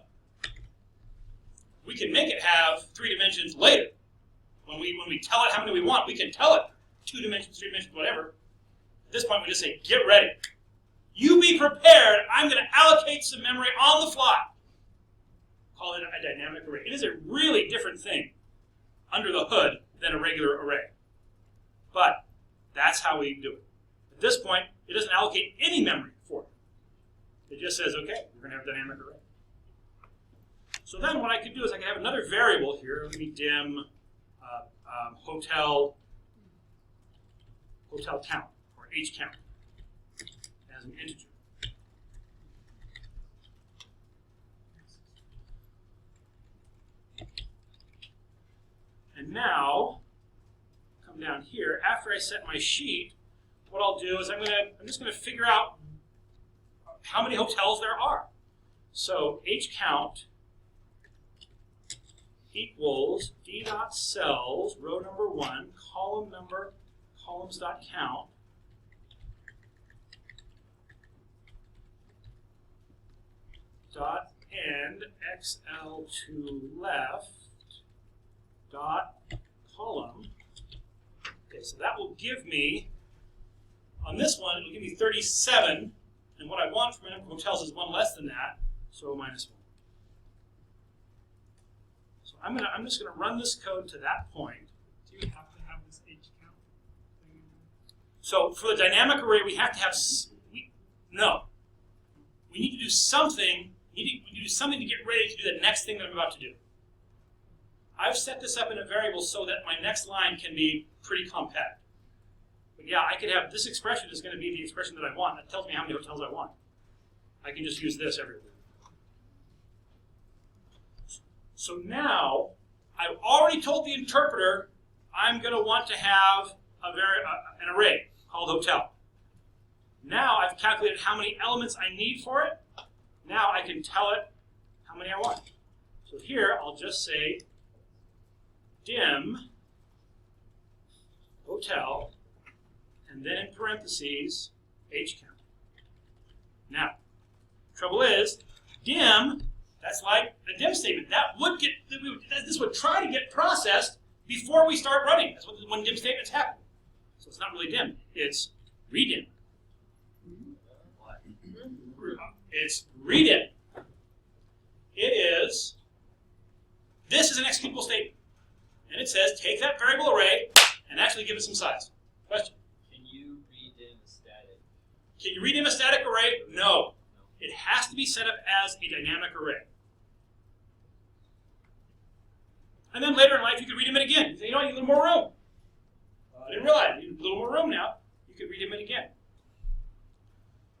We can make it have 3 dimensions later. When we tell it how many we want, we can tell it 2 dimensions, 3 dimensions, whatever. At this point, we just say, get ready. You be prepared. I'm going to allocate some memory on the fly. Call it a dynamic array. It is a really different thing under the hood than a regular array. But that's how we do it. At this point, it doesn't allocate any memory for it. It just says, okay, we're going to have a dynamic array. So then what I could do is I could have another variable here. Let me dim hotel count, or H count, as an integer. And now, come down here. After I set my sheet, what I'll do is I'm just going to figure out how many hotels there are. So H count equals d.cells, row number 1, column number, columns.count, dot end xl to left dot column. Okay, so that will give me, on this one, it will give me 37, and what I want from n hotels is 1 less than that, so minus 1. So I'm just gonna run this code to that point. Do you have to have this H count thing? So for the dynamic array, we have to have no. We need to do something. We need to do something to get ready to do the next thing that I'm about to do. I've set this up in a variable so that my next line can be pretty compact. But yeah, I could have this expression is going to be the expression that I want. That tells me how many hotels I want. I can just use this everywhere. So now, I've already told the interpreter I'm going to want to have an array called hotel. Now I've calculated how many elements I need for it. Now I can tell it how many I want. So here I'll just say dim hotel, and then in parentheses, H count. Now, trouble is, dim, that's like a dim statement. This would try to get processed before we start running. That's when dim statements happen. So it's not really dim, it's redim. It's redim. This is an executable statement. And it says, take that variable array and actually give it some size. Question? Can you redim a static? Can you redim a static array? No. It has to be set up as a dynamic array. And then later in life, you could redim it again. You say, you know, you need a little more room. I didn't realize you need a little more room now. You could redim it again.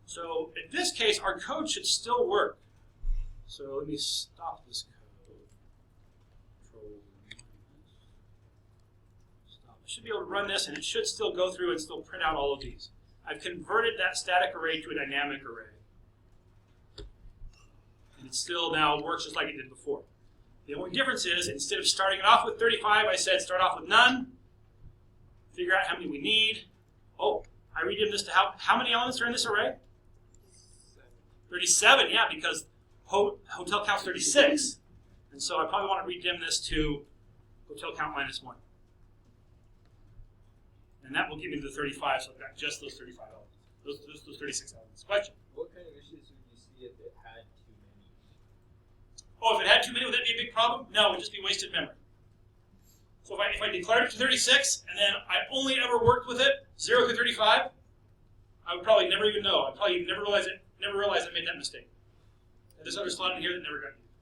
So in this case, our code should still work. So let me stop this code. Stop. I should be able to run this, and it should still go through and still print out all of these. I've converted that static array to a dynamic array. And it still now works just like it did before. The only difference is, instead of starting it off with 35, I said start off with none, figure out how many we need. Oh, I redim this to how many elements are in this array? 37, yeah, because hotel count's 36. And so I probably want to redim this to hotel count minus 1. And that will give me the 35, so I've got just those 35 elements, those 36 elements. Question? What kind of issues would you see if it had too many? Oh, if it had too many, would that be a big problem? No, it would just be wasted memory. So if I declared it to 36, and then I only ever worked with it, 0 through 35, I would probably never even know. I'd probably never realize I made that mistake. And this other slot in here that never got used.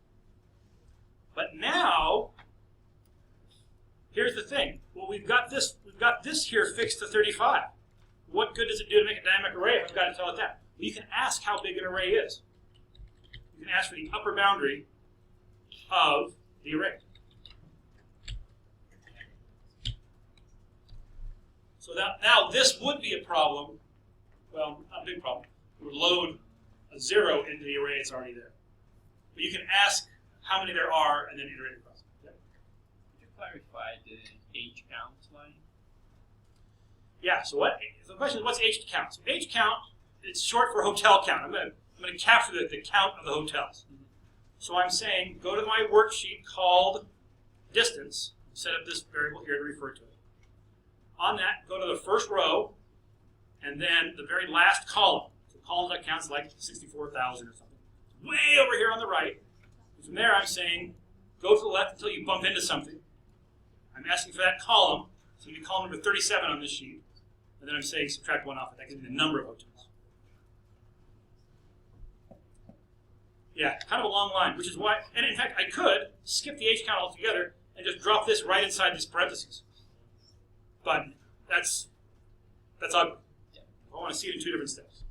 But now, here's the thing. Well, we've got this here fixed to 35. What good does it do to make a dynamic array if I've got to tell it that? Well, you can ask how big an array is. You can ask for the upper boundary of the array. So now this would be a problem. Well, not a big problem. It would load a 0 into the array that's already there. But you can ask how many there are and then iterate across. Yeah. Could you clarify the H count line? Yeah, so the question is, what's H count? So H count it's short for hotel count. I'm going to capture the count of the hotels. So I'm saying go to my worksheet called distance, set up this variable here to refer to it. On that, go to the first row, and then the very last column. So column that counts like 64,000 or something. Way over here on the right. And from there, I'm saying go to the left until you bump into something. I'm asking for that column. So it'll be column number 37 on this sheet. And then I'm saying subtract 1 off it. That gives me the number of hotels. Yeah, kind of a long line, which is why, and in fact, I could skip the H count altogether and just drop this right inside these parentheses. But that's ugly. I want to see it in 2 different steps.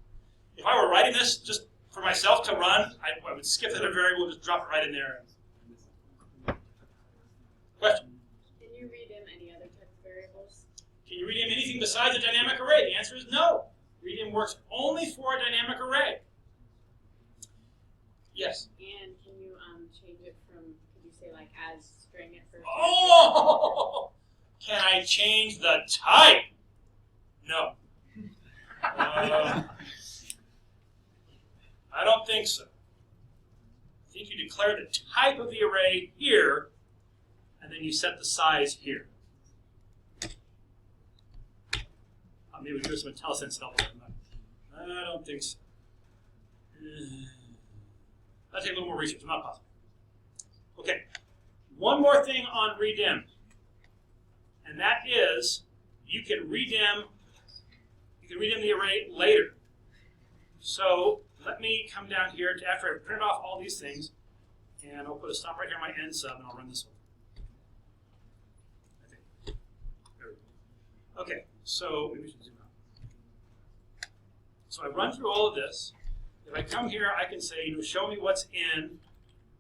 If I were writing this just for myself to run, I would skip that variable, just drop it right in there. Question? Can you read in any other type of variables? Can you read in anything besides a dynamic array? The answer is no. Read in works only for a dynamic array. Yes? And can you change it from, could you say like as string at first? Oh! Can I change the type? No. I don't think so. I think you declare the type of the array here, and then you set the size here. Maybe we do some IntelliSense help. I don't think so. That'll take a little more research. Not possible. Okay. One more thing on redim, and that is you can redim the array later. So let me come down here to after I've printed off all these things, and I'll put a stop right here on my end sub, and I'll run this one. I think. There we go. Okay, so maybe we should zoom out. So I've run through all of this. If I come here, I can say, show me what's in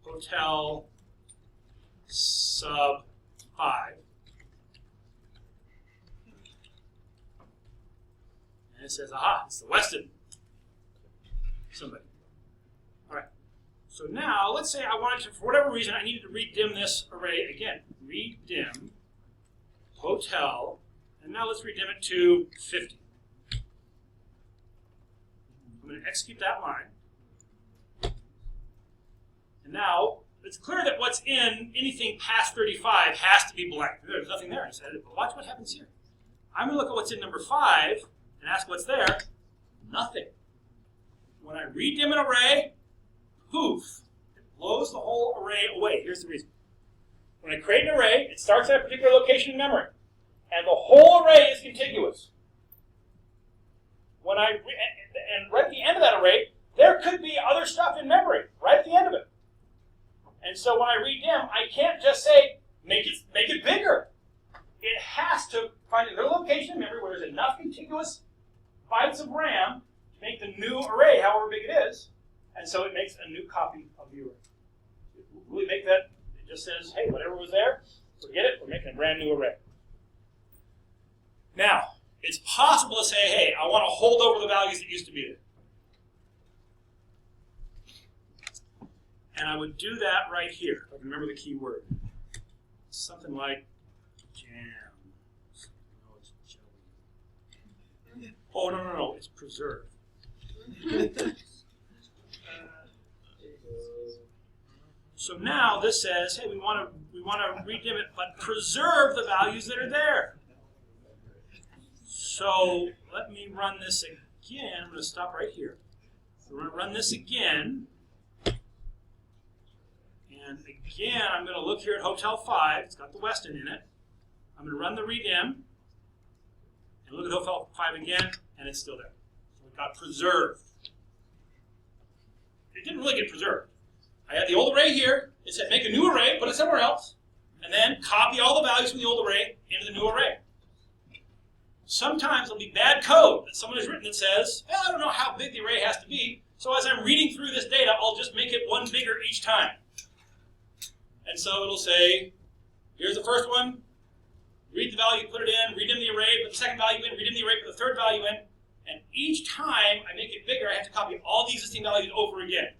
hotel sub 5. And it says, aha, it's the Westin. Somebody. All right. So now, let's say I wanted to, for whatever reason, I needed to redim this array again. Redim hotel, and now let's redim it to 50. I'm going to execute that line. And now, it's clear that what's in anything past 35 has to be blank. There's nothing there. I said it, but watch what happens here. I'm going to look at what's in number 5 and ask what's there. Nothing. When I redim an array, poof, it blows the whole array away. Here's the reason. When I create an array, it starts at a particular location in memory, and the whole array is contiguous. When and right at the end of that array, there could be other stuff in memory, right at the end of it. And so when I redim, I can't just say, make it bigger. It has to find another location in memory where there's enough contiguous bytes of RAM to make the new array, however big it is, and so it makes a new copy of the array. Will we make that? It just says, hey, whatever was there, forget it, we're making a brand new array. Now, it's possible to say, hey, I want to hold over the values that used to be there. And I would do that right here, if I can remember the key word. Something like jam. No, it's jelly. Oh, no, it's preserve. So now this says, hey, we want to redim it, but preserve the values that are there. So let me run this again. I'm going to stop right here. We're going to run this again. And again, I'm going to look here at Hotel 5. It's got the Westin in it. I'm going to run the redim. And look at Hotel 5 again, and it's still there. So it got preserved. It didn't really get preserved. I had the old array here. It said make a new array, put it somewhere else, and then copy all the values from the old array into the new array. Sometimes there'll be bad code that someone has written that says, well, I don't know how big the array has to be, so as I'm reading through this data, I'll just make it one bigger each time. And so it'll say, here's the first one, read the value, put it in, redim the array, put the second value in, redim the array, put the third value in, and each time I make it bigger, I have to copy all the existing values over again.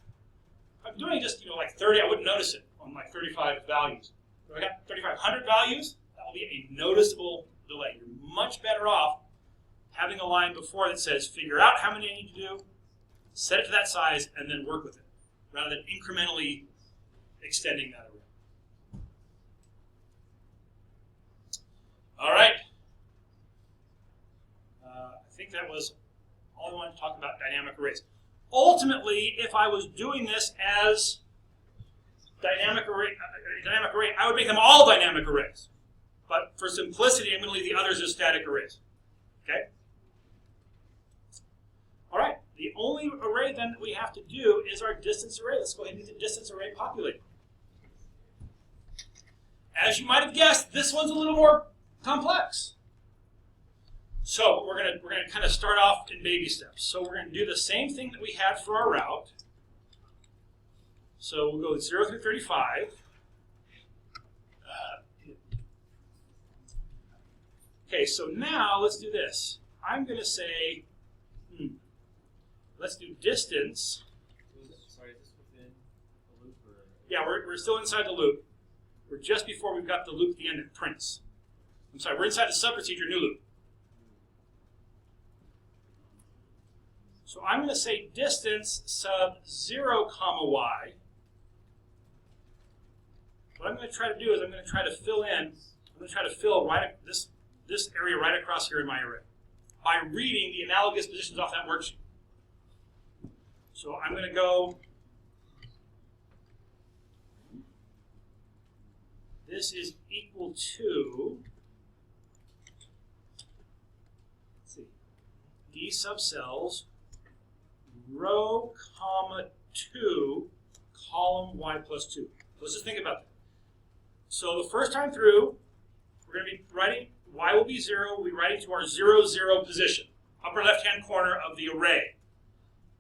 If I'm doing just like 30, I wouldn't notice it on like 35 values. If I got 3,500 values, that will be a noticeable delay. You're much better off having a line before that says figure out how many I need to do, set it to that size, and then work with it, rather than incrementally extending that array. All right. I think that was all I wanted to talk about dynamic arrays. Ultimately, if I was doing this as dynamic array, I would make them all dynamic arrays. But for simplicity, I'm going to leave the others as static arrays. Okay? All right. The only array then that we have to do is our distance array. Let's go ahead and get the distance array populated. As you might have guessed, this one's a little more complex. So we're gonna kind of start off in baby steps. So we're going to do the same thing that we had for our route. So we'll go 0 through 35. Okay, so now let's do this. I'm going to say, let's do distance. Sorry, is this within the loop? Or? Yeah, we're still inside the loop. We're just before we've got the loop at the end that prints. I'm sorry, we're inside the sub-procedure new loop. So I'm going to say distance sub 0, y. What I'm going to try to do is I'm going to try to fill right this area right across here in my array by reading the analogous positions off that worksheet. So I'm going to go, this is equal to, let's see, D subcells, row, comma, 2, column y plus 2. Let's just think about that. So the first time through, we're going to be writing, y will be 0, we'll be writing to our 0, 0 position, upper left-hand corner of the array.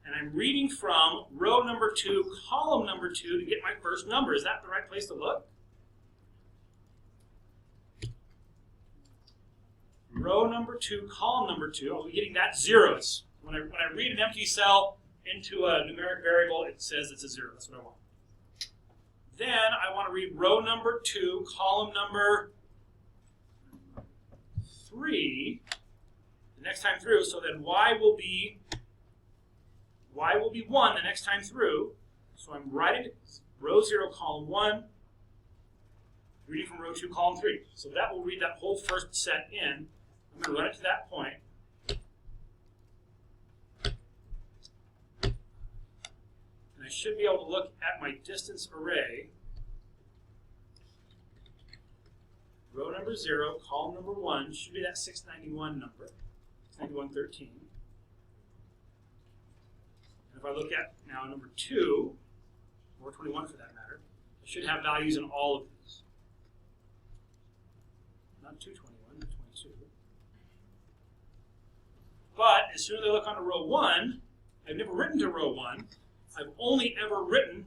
And I'm reading from row number 2, column number 2 to get my first number. Is that the right place to look? Row number 2, column number 2, I'll be getting that zeros. When I read an empty cell into a numeric variable, it says it's a 0. That's what I want. Then I want to read row number 2, column number 3 the next time through. So then y will be 1 the next time through. So I'm writing row 0, column 1, reading from row 2, column 3. So that will read that whole first set in. I'm going to run it to that point. I should be able to look at my distance array. Row number 0, column number 1 should be that 691 number, 691.13. And if I look at now number 2, or 21 for that matter, I should have values in all of these. Not 221, but 22. But as soon as I look onto row 1, I've never written to row 1. I've only ever written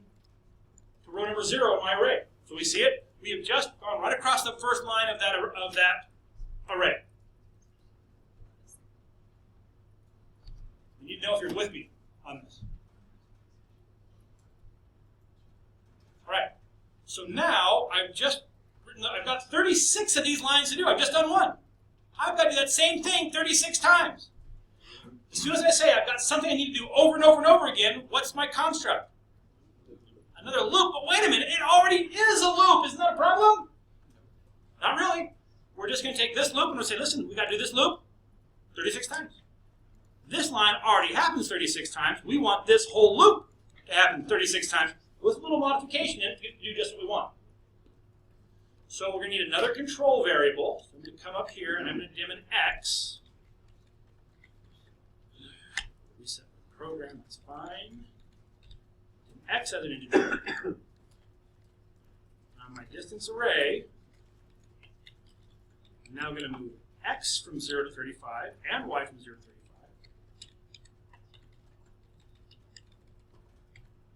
to row number 0 in my array. So we see it? We have just gone right across the first line of that array. You need to know if you're with me on this. All right. So now I've got 36 of these lines to do. I've just done one. I've got to do that same thing 36 times. As soon as I say I've got something I need to do over and over and over again, what's my construct? Another loop, but wait a minute, it already is a loop. Isn't that a problem? Not really. We're just going to take this loop and we'll say, listen, we've got to do this loop 36 times. This line already happens 36 times. We want this whole loop to happen 36 times with a little modification in it to do just what we want. So we're going to need another control variable. So I'm going to come up here and I'm going to dim an x. Reset the program, that's fine. X as an integer. On my distance array, I'm now going to move x from 0 to 35 and y from 0 to 35.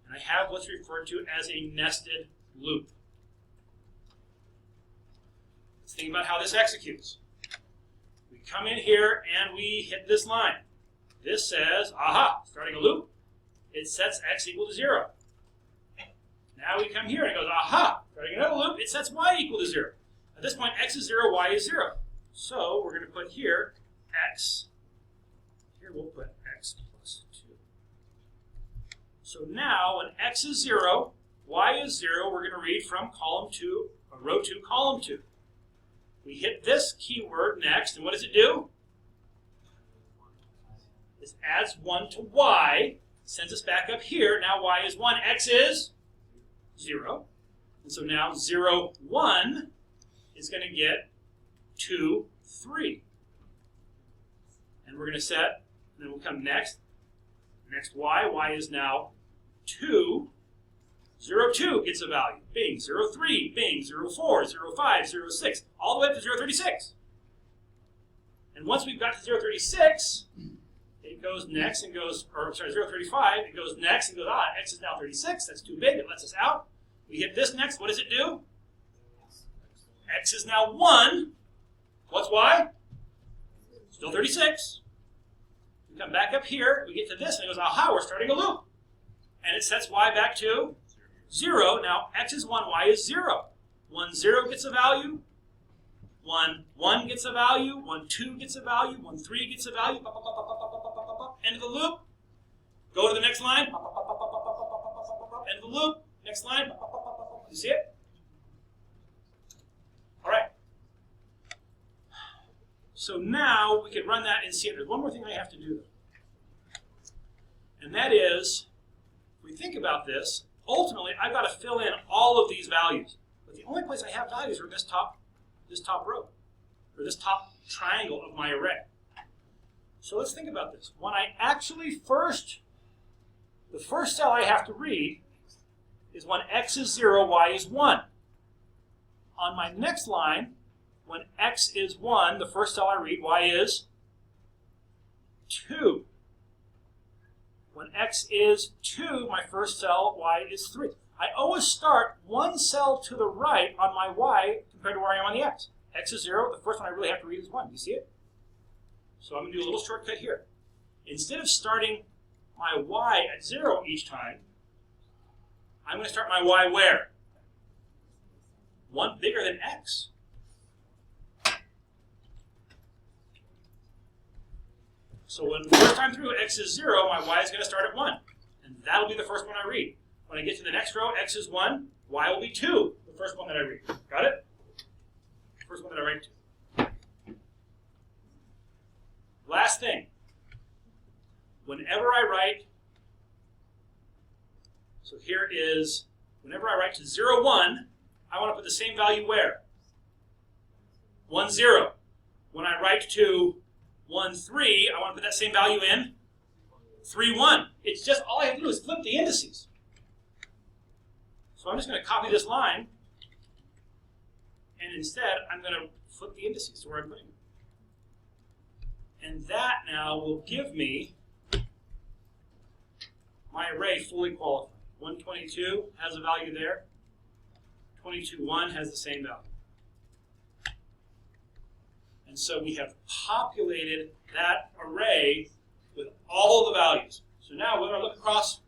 And I have what's referred to as a nested loop. Let's think about how this executes. We come in here and we hit this line. This says, aha, starting a loop. It sets x equal to 0. Now we come here and it goes, aha, starting another loop. It sets y equal to 0. At this point, x is 0, y is 0. So we're going to put here x here we'll put x plus 2. So now when x is 0, y is 0, we're going to read from column 2, or row 2, column 2. We hit this keyword next, and what does it do? This adds 1 to y, sends us back up here. Now y is 1, x is 0. And so now 0, 1 is going to get 2, 3. And we're going to set, and then we'll come next y is now 2, 0, 2 gets a value, bing, 0, 3, bing, 0, 4, 0, 5, 0, 6, all the way up to 0, 36. And once we've got to 0, 36, it goes next and goes, or sorry, 0, 35, it goes next and goes, x is now 36, that's too big, it lets us out. We hit this next, what does it do? X is now 1, what's y? Still 36. We come back up here, we get to this, and it goes, aha, we're starting a loop. And it sets y back to 0. Now, x is 1, y is 0. 1, 0 gets a value. 1, 1 gets a value. 1, 2 gets a value. 1, 3 gets a value. End of the loop. Go to the next line. End of the loop. Next line. You see it? All right. So now we can run that and see it. There's one more thing I have to do, and that is, if we think about this, ultimately I've got to fill in all of these values. But the only place I have values are in this top row, or this top triangle of my array. So let's think about this. When I actually the first cell I have to read is when x is 0, y is 1. On my next line, when x is 1, the first cell I read, y is 2. When x is 2, my first cell, y is 3. I always start one cell to the right on my y compared to where I am on the x. X is 0, the first one I really have to read is 1. You see it? So I'm going to do a little shortcut here. Instead of starting my y at 0 each time, I'm going to start my y where? 1 bigger than x. So when the first time through x is 0, my y is going to start at 1. And that'll be the first one I read. When I get to the next row, x is 1, y will be 2, the first one that I read. Got it? First one that I write to. Last thing. Whenever I write, so here is, whenever I write to 0, 1, I want to put the same value where? 1, 0. When I write to 1, 3, I want to put that same value in 3, 1. It's just, all I have to do is flip the indices. So I'm just going to copy this line, and instead I'm going to flip the indices to where I'm putting them. And that now will give me my array fully qualified. 122 has a value there. 22.1 has the same value. And so we have populated that array with all of the values. So now when I look across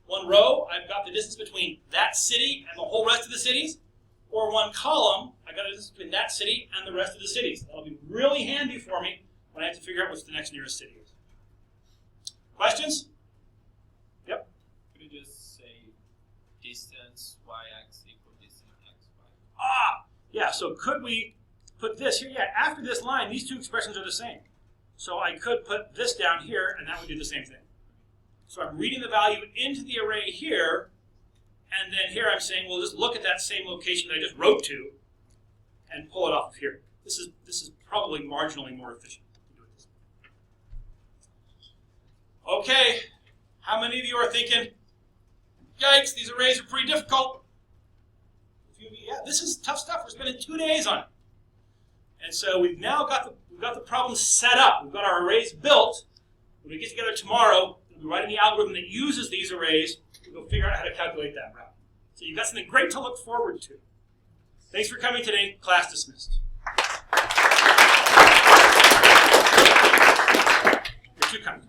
one row, I've got the distance between that city and the whole rest of the cities. Or one column, I've got a distance between that city and the rest of the cities. That'll be really handy for me when I have to figure out what's the next nearest city is. Questions? Yep. Could you just say distance yx equal distance xy? Ah, yeah, so could we put this here? Yeah, after this line, these two expressions are the same. So I could put this down here, and that would do the same thing. So I'm reading the value into the array here, and then here I'm saying, well, just look at that same location that I just wrote to, and pull it off of here. This is probably marginally more efficient to do it this way. Okay, how many of you are thinking, yikes, these arrays are pretty difficult? A few of you, yeah, this is tough stuff. We're spending 2 days on it. And so we've now got the problem set up. We've got our arrays built. When we get together tomorrow, we'll be writing the algorithm that uses these arrays. We'll figure out how to calculate that route. So you've got something great to look forward to. Thanks for coming today. Class dismissed. You're too kind.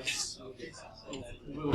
It's a little